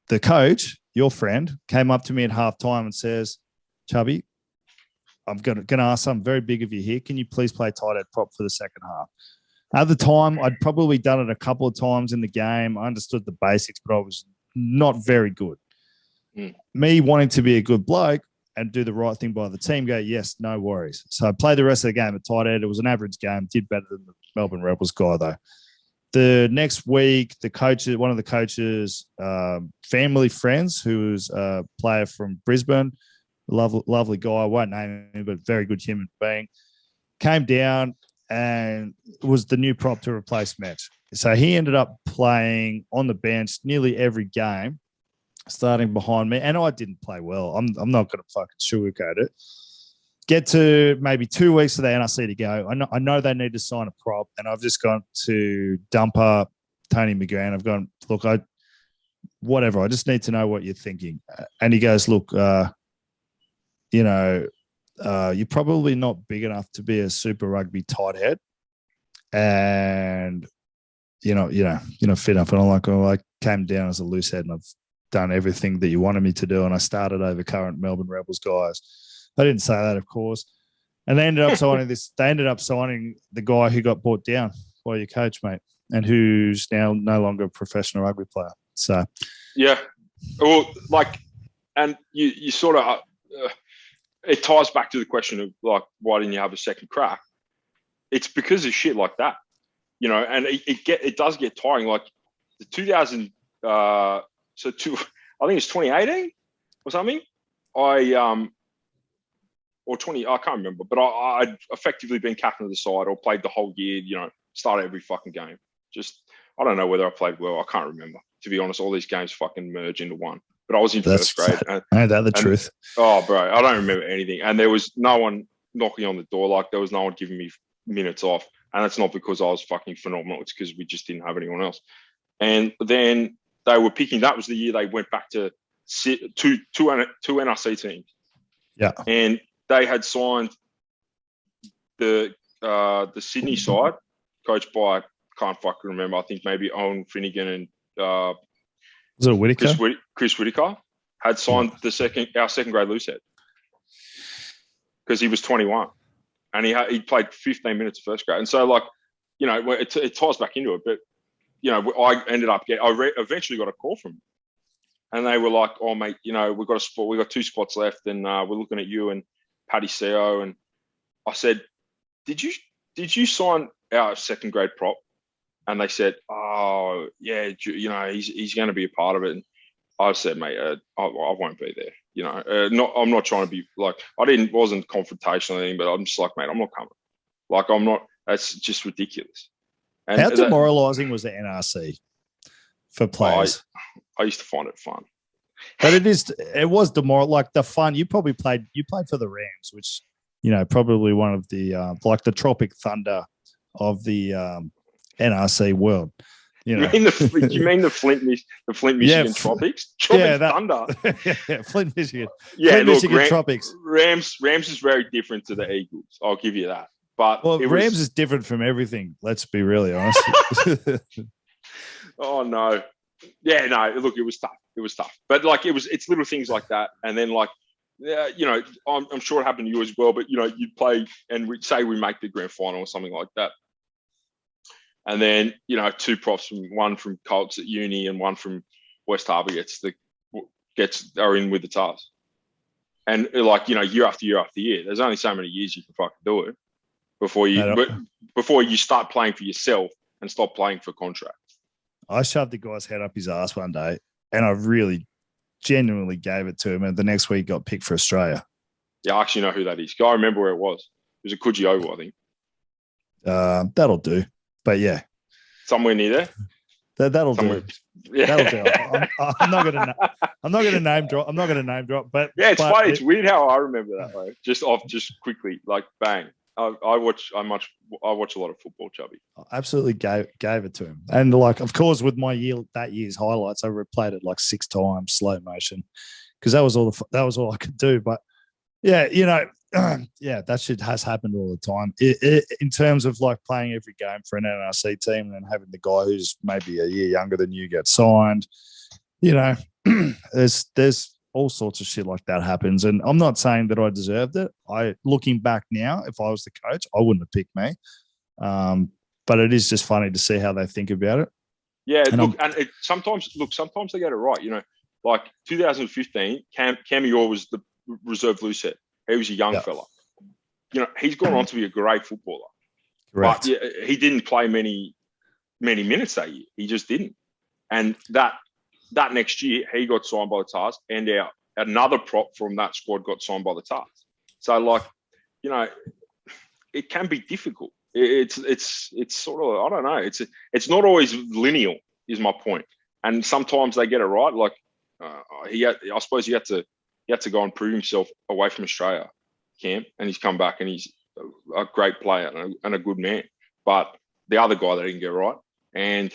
The coach, your friend, came up to me at halftime and says, Chubby, I'm going to ask something very big of you here. Can you please play tight end prop for the second half? At the time, I'd probably done it a couple of times in the game. I understood the basics, but I was not very good. Me wanting to be a good bloke and do the right thing by the team, go, yes, no worries. So I played the rest of the game at tight end. It was an average game. Did better than the Melbourne Rebels guy, though. The next week, one of the coaches' family friends, who was a player from Brisbane, lovely guy, I won't name him, but very good human being, came down and was the new prop to replace Metch. So he ended up playing on the bench nearly every game, starting behind me, and I didn't play well. I'm not going to fucking sugarcoat it. Get to maybe 2 weeks to the NRC to go. I know they need to sign a prop, and I've just gone to dumper Tony McGrann. I've gone, look, whatever. I just need to know what you're thinking. And he goes, look, you're probably not big enough to be a Super Rugby tight head, and you're not fit enough. And I'm like, I came down as a loose head, and I've done everything that you wanted me to do, and I started over current Melbourne Rebels guys. I didn't say that, of course. And they ended up signing They ended up signing the guy who got brought down by your coach, mate, and who's now no longer a professional rugby player. So, yeah, well, and you sort of it ties back to the question of why didn't you have a second crack? It's because of shit like that, and it does get tiring. Like the 2000, I think it's 2018 or something. Or 20, I can't remember, but I'd effectively been captain of the side or played the whole year, started every fucking game. Just, I don't know whether I played well. I can't remember. To be honest, all these games fucking merge into one. But I was in first grade. Ain't that the truth? Oh, bro, I don't remember anything. And there was no one knocking on the door. There was no one giving me minutes off. And that's not because I was fucking phenomenal. It's because we just didn't have anyone else. And then they were picking. That was the year they went back to two NRC teams. Yeah, and they had signed the Sydney side, coached by, can't fucking remember. I think maybe Owen Finnegan and was it Whitaker? Chris Whitaker had signed our second grade loosehead because he was 21 and he played 15 minutes of first grade. And so, like, you know, it ties back into it. But, you know, I ended up eventually got a call from them. And they were like, "Oh, mate, you know, we've got a spot. We've got 2 spots left, and we're looking at you and Paddy CEO." And I said, "Did you sign our second grade prop?" And they said, "Oh, yeah, you know, he's going to be a part of it." And I said, "Mate, I won't be there. You know, I'm not trying to be like, wasn't confrontational or anything, but I'm just like, mate, I'm not coming. Like, I'm not. That's just ridiculous." And how demoralising was the NRC for players? I used to find it fun, but it was demoralising. Like the fun, you played for the Rams, which, you know, probably one of the like the Tropic Thunder of the NRC world. You mean the Flint, Michigan Tropics? Tropic Thunder. Yeah, Flint, Michigan. Yeah, Flint, Michigan Tropics. Rams is very different to the Eagles. I'll give you that. But Rams is different from everything. Let's be really honest. Oh no. Yeah, no, look, it was tough. But like it's little things like that. And then like, yeah, you know, I'm sure it happened to you as well, but you know, you'd play and we'd say we make the grand final or something like that. And then, you know, 2 props one from Colts at uni and one from West Harbour are in with the task. And like, you know, year after year after year, there's only so many years you can fucking do it before you start playing for yourself and stop playing for contract. I shoved the guy's head up his ass one day and I really genuinely gave it to him. And the next week got picked for Australia. Yeah, I actually know who that is. I remember where it was. It was a Coogee Oval, I think. That'll do. But yeah. Somewhere near there? That'll do. Yeah. That'll do. I'm not gonna name drop. But yeah, it's funny. It's weird how I remember that though. Just quickly, like bang. I watch a lot of football, Chubby. I absolutely gave it to him. And like, of course, with my that year's highlights, I replayed it like 6 times, slow motion, because that was all I could do. But yeah, you know, yeah, that shit has happened all the time. In terms of like playing every game for an NRC team and then having the guy who's maybe a year younger than you get signed, you know, there's all sorts of shit like that happens. And I'm not saying that I deserved it. Looking back now, if I was the coach, I wouldn't have picked me. But it is just funny to see how they think about it. Yeah, sometimes they get it right. You know, like 2015, Cam Yor was the reserve loosehead. He was a young fella. You know, he's gone on to be a great footballer. Correct. But he didn't play many minutes that year. He just didn't. And that next year, he got signed by the Tars, and another prop from that squad got signed by the Tars. So, like, you know, it can be difficult. It's sort of, I don't know. It's not always linear, is my point. And sometimes they get it right. Like, I suppose he had to go and prove himself away from Australia, Cam, and he's come back and he's a great player and a good man. But the other guy they didn't get right, and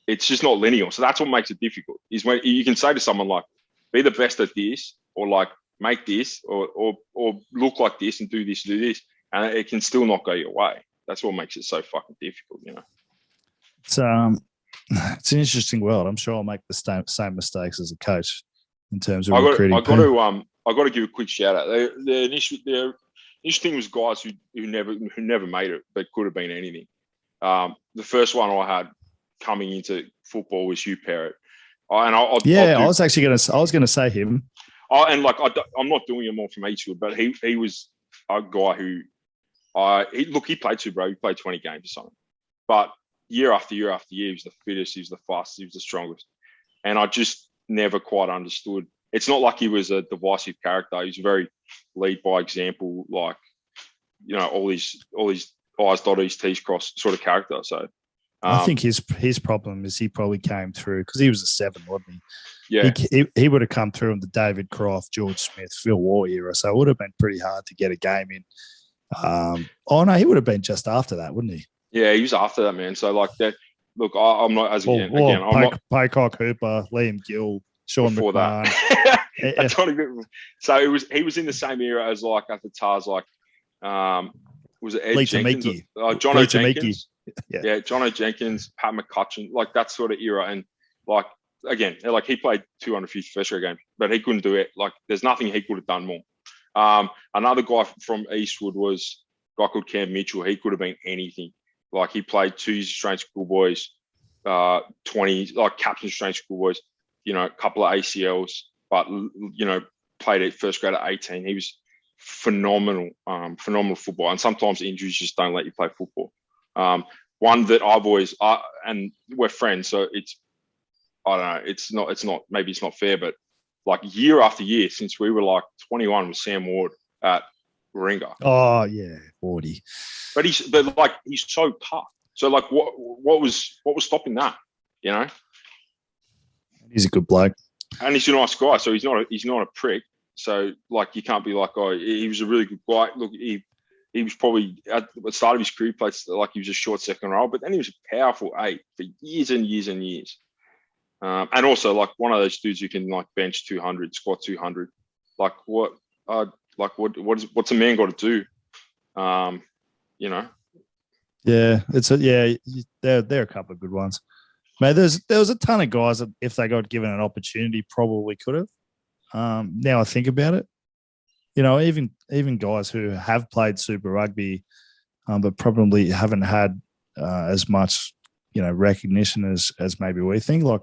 it's just not linear. So that's what makes it difficult, is when you can say to someone like, be the best at this, or like make this, or look like this and do this, and it can still not go your way. That's what makes it so fucking difficult, you know. It's an interesting world. I'm sure I'll make the same mistakes as a coach in terms of recruiting. I got to give a quick shout out. The initial thing was guys who never made it, but could have been anything. The first one I had coming into football was Hugh Parrott. I was going to say him. I'm not doing him all from Eastwood, but he was a guy who he played too, bro. He played 20 games or something, but year after year after year, he was the fittest, he was the fastest, he was the strongest, and I just never quite understood. It's not like he was a divisive character. He was very lead by example, like, you know, all these I's dot E's T's cross sort of character. So I think his problem is he probably came through because he was a 7, wasn't he? Yeah, he would have come through in the David Croft, George Smith, Phil Waugh era, so it would have been pretty hard to get a game in. He would have been just after that, wouldn't he? Yeah, he was after that, man. So like that, look, I'm not as again. I'm not Paycock, Hooper, Liam Gill, Sean before McMahon. That. A tiny bit. So he was in the same era as like at the Tars, like was it Ed Lee Jenkins? John Jenkins. Yeah, John Jenkins, Pat McCutcheon, like that sort of era. And like again, like he played 250 first grade games, but he couldn't do it. Like there's nothing he could have done more. Another guy from Eastwood was a guy called Cam Mitchell. He could have been anything. Like he played 2 years Australian schoolboys, 20 like captain Australian schoolboys, a couple of ACLs, but played at first grade at 18. He was phenomenal football. And sometimes injuries just don't let you play football. One that I've always and we're friends, so I don't know. It's not. Maybe it's not fair, but like year after year since we were like 21 with Sam Ward at Warringah. Oh yeah, 40. But he's so tough. So like, what was stopping that? He's a good bloke, and he's a nice guy. So he's not a prick. So like, you can't be like, oh, he was a really good guy. Look, he was probably at the start of his career, played like he was a short second row, but then he was a powerful 8 for years and years and years. And also like one of those dudes who can like bench 200, squat 200. Like what's a man got to do? Yeah, there are a couple of good ones. Mate, there was a ton of guys that if they got given an opportunity, probably could have. Now I think about it, even guys who have played Super Rugby, but probably haven't had as much, recognition as maybe we think. Like,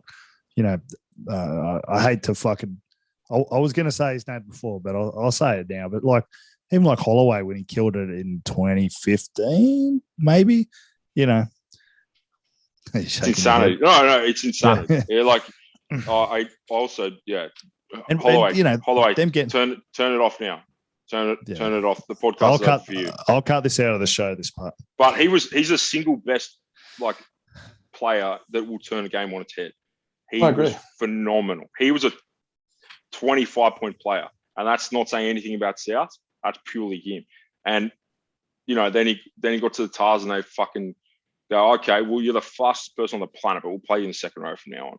I hate to fucking. I was going to say his name before, but I'll say it now. But like even like Holloway when he killed it in 2015, maybe, it's insanity. No, it's insanity. Yeah, like I also and Holloway, Holloway, them turn it off now. Turn it off. The podcast is up for you. I'll cut this out of the show. This part. But he's a single best like player that will turn a game on its head. He was phenomenal. He was a 25-point player, and that's not saying anything about South. That's purely him. And then he got to the Tars, and they fucking go, okay, well, you're the fastest person on the planet, but we'll play you in the second row from now on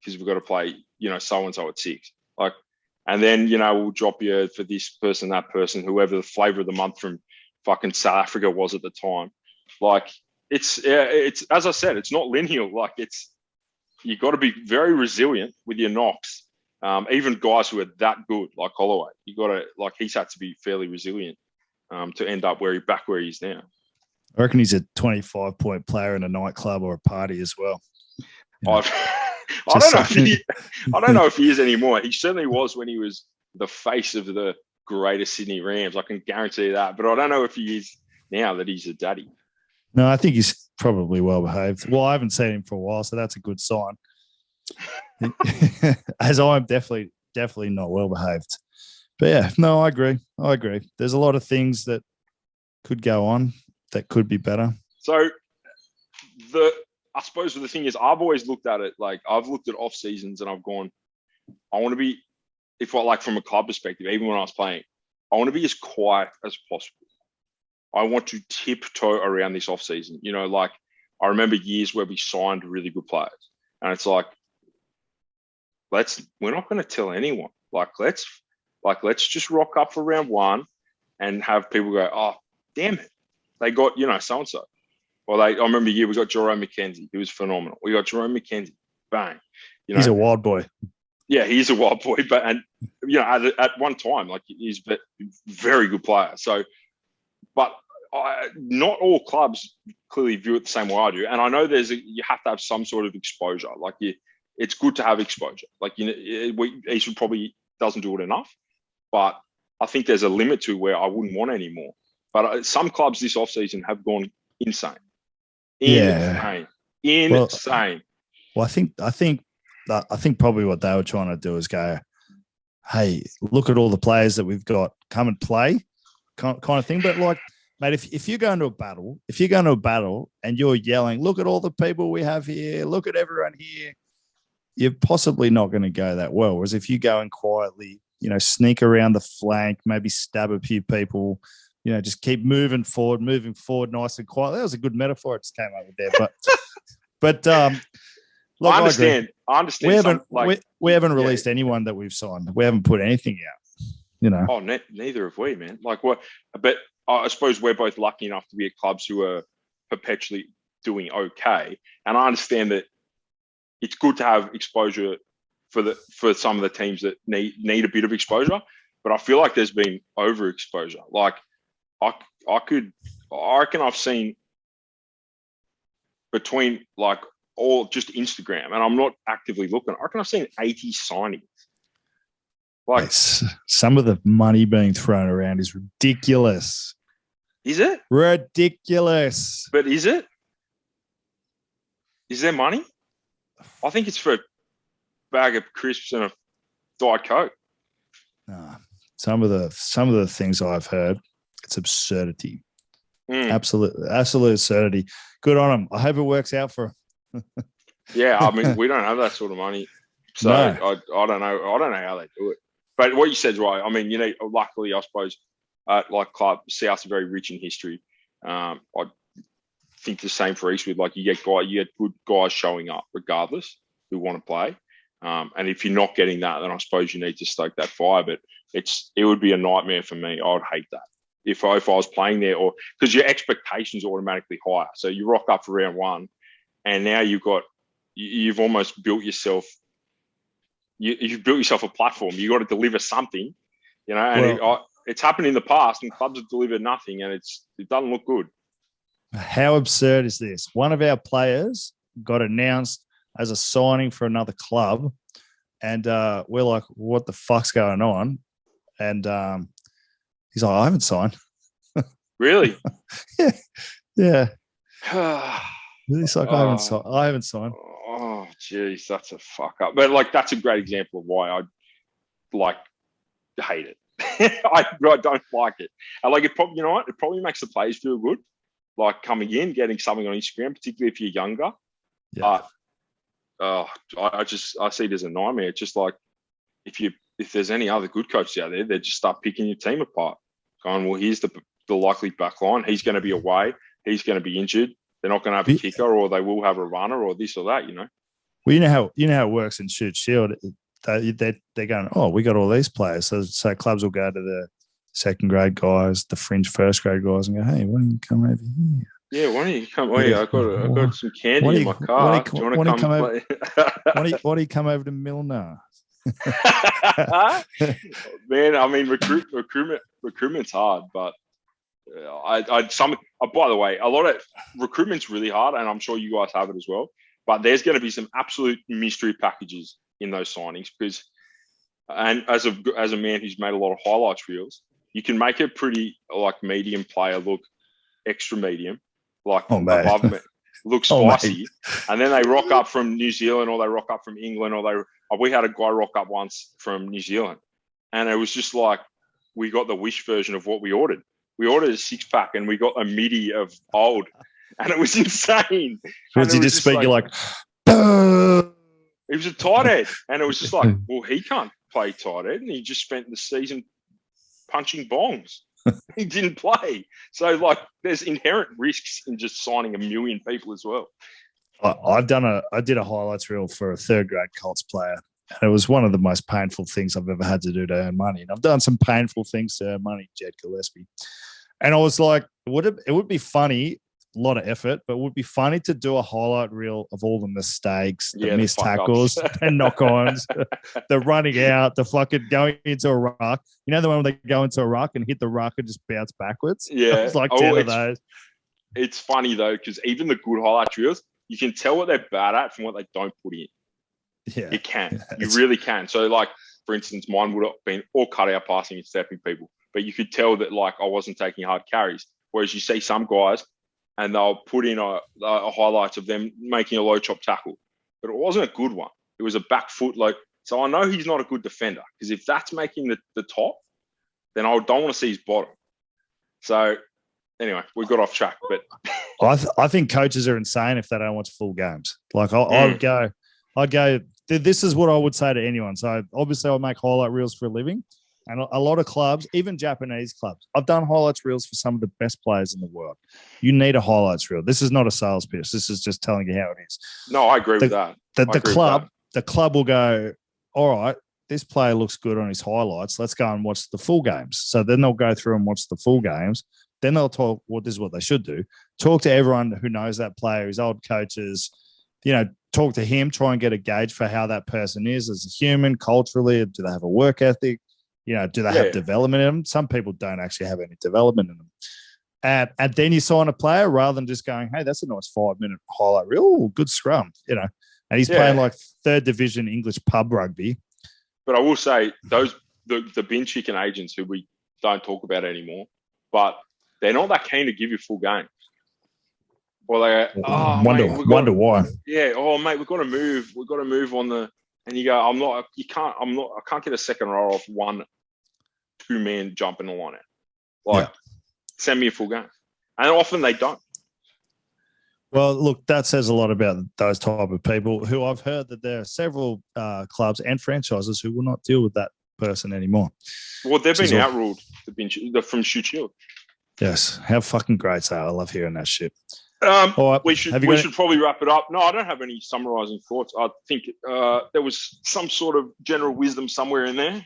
because we've got to play, so and so at 6. Like, and then we'll drop you for this person, that person, whoever the flavor of the month from fucking South Africa was at the time. Like, it's as I said, it's not linear. Like, you got to be very resilient with your knocks. Even guys who are that good, like Holloway, you got to he's had to be fairly resilient to end up where he is now. I reckon he's a 25-point player in a nightclub or a party as well. I don't know if he is anymore. He certainly was when he was the face of the Greater Sydney Rams. I can guarantee that. But I don't know if he is now that he's a daddy. No, I think he's probably well behaved. Well, I haven't seen him for a while, so that's a good sign. As I'm definitely not well behaved. But yeah, no, I agree. There's a lot of things that could go on that could be better. So I suppose the thing is, I've always looked at it like I've looked at off seasons and I've gone, I want to be, from a club perspective, even when I was playing, I want to be as quiet as possible. I want to tiptoe around this off season. Like I remember years where we signed really good players, and it's like, we're not going to tell anyone. Let's just rock up for round 1 and have people go, oh, damn it, they got so and so. Well, I remember a year we got Jerome McKenzie. He was phenomenal. We got Jerome McKenzie. Bang. He's a wild boy. Yeah, he's a wild boy. But at one time, like he's a very good player. So, but not all clubs clearly view it the same way I do. And I know you have to have some sort of exposure. Like it's good to have exposure. Like Eastwood probably doesn't do it enough, but I think there's a limit to where I wouldn't want any more. But some clubs this offseason have gone insane. Insane. Well, I think probably what they were trying to do is go, hey, look at all the players that we've got, come and play, kind of thing. But like, mate, if you're going to a battle and you're yelling, look at all the people we have here, look at everyone here, you're possibly not going to go that well. Whereas if you go and quietly, sneak around the flank, maybe stab a few people, just keep moving forward nice and quiet. That was a good metaphor I just came up with there. But But look, I understand. We haven't released anyone that we've signed. We haven't put anything out. You know. Oh, neither have we, man. Like what? But I suppose we're both lucky enough to be at clubs who are perpetually doing okay. And I understand that it's good to have exposure for some of the teams that need a bit of exposure. But I feel like there's been overexposure. Like I reckon I've seen between like all just Instagram, and I'm not actively looking. I reckon I've seen 80 signings. Like some of the money being thrown around is ridiculous. Is it? Ridiculous. But is it? Is there money? I think it's for a bag of crisps and a Diet Coke. No. Some of the things I've heard, it's absurdity. Absolute absurdity. Good on them. I hope it works out for them. Yeah, I mean, we don't have that sort of money. So no. I don't know. I don't know how they do it. But what you said's right. I mean, luckily, I suppose, like club South's very rich in history. I think the same for Eastwood. Like you get good guys showing up regardless who want to play. And if you're not getting that, then I suppose you need to stoke that fire. But it would be a nightmare for me. I would hate that if I was playing there, or because your expectations are automatically higher. So you rock up for round one, and now you've almost built yourself. You've built yourself a platform. You got to deliver something, And it's happened in the past, and clubs have delivered nothing, and it doesn't look good. How absurd is this? One of our players got announced as a signing for another club, and we're like, "What the fuck's going on?" And he's like, "I haven't signed." Really? Yeah. He's like, "I haven't signed." Oh, geez, that's a fuck up. But that's a great example of why I hate it. I don't like it. And it probably, it probably makes the players feel good, coming in, getting something on Instagram, particularly if you're younger. Yeah. I see it as a nightmare. It's just like if there's any other good coaches out there, they just start picking your team apart. Going, well, here's the likely back line. He's going to be away. He's going to be injured. They're not going to have a kicker, or they will have a runner, or this or that. Well, you know how it works in Shoot Shield. They're going, oh, we got all these players. So clubs will go to the second grade guys, the fringe first grade guys, and go, hey, why don't you come over here? Yeah, why don't you come? Hey, I got some candy in my car. Do you want to come play? Why do you come over to Milner? Man, I mean, recruitment's hard, but by the way, a lot of recruitment's really hard, and I'm sure you guys have it as well. But there's going to be some absolute mystery packages in those signings and as a man who's made a lot of highlights reels, you can make a pretty medium player look extra medium, above me, look spicy, and then they rock up from New Zealand, or they rock up from England, we had a guy rock up once from New Zealand, and it was just we got the wish version of what we ordered. We ordered a 6-pack, and we got a midi of old, and it was insane. Was he just speaking He was a tight head, and it was just well, he can't play tight end, and he just spent the season punching bongs. He didn't play. So there's inherent risks in just signing a million people as well. I did a highlights reel for a third grade Colts player, and it was one of the most painful things I've ever had to do to earn money. And I've done some painful things to earn money, Jed Gillespie. And I was like, it would be funny, a lot of effort, but it would be funny to do a highlight reel of all the mistakes, the missed tackles, and knock-ons, the running out, the fucking going into a ruck. You know the one where they go into a ruck and hit the ruck and just bounce backwards? Yeah. It's 10 of those. It's funny, though, because even the good highlight reels, you can tell what they're bad at from what they don't put in. Yeah. You can. You really can. So, for instance, mine would have been all cut-out passing and stepping people. But you could tell that, I wasn't taking hard carries. Whereas you see some guys, and they'll put in a highlights of them making a low chop tackle. But it wasn't a good one. It was a back foot. So I know he's not a good defender, because if that's making the top, then I don't want to see his bottom. So anyway, we got off track. But I think coaches are insane if they don't watch full games. I'd go, this is what I would say to anyone. So obviously I make highlight reels for a living. And a lot of clubs, even Japanese clubs, I've done highlights reels for some of the best players in the world. You need a highlights reel. This is not a sales pitch. This is just telling you how it is. No, I agree with that. The club will go, all right, this player looks good on his highlights. Let's go and watch the full games. So then they'll go through and watch the full games. Then they'll talk, well, this is what they should do. Talk to everyone who knows that player, his old coaches, talk to him, try and get a gauge for how that person is as a human, culturally. Do they have a work ethic? Do they have development in them? Some people don't actually have any development in them. And then you sign a player rather than just going, hey, that's a nice 5-minute highlight reel. Ooh, good scrum, And he's playing like third division English pub rugby. But I will say the bin chicken agents who we don't talk about anymore, but they're not that keen to give you full games. Or they go, wonder why. Yeah, mate, we've got to move. We've got to move on the. And you go, I can't get a second row off 1-2 men jumping the line out. Send me a full game. And often they don't. Well, look, that says a lot about those type of people who I've heard that there are several clubs and franchises who will not deal with that person anymore. Well, they've been outruled from Shoot Shield. Yes. How fucking great they are. I love hearing that shit. All right. We should probably wrap it up. No, I don't have any summarising thoughts. I think there was some sort of general wisdom somewhere in there.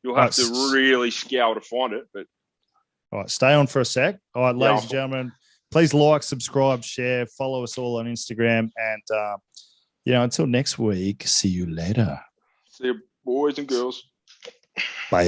You'll have to really scour to find it. But all right, stay on for a sec. All right, ladies and gentlemen, please like, subscribe, share, follow us all on Instagram. And, until next week, see you later. See you, boys and girls. Bye.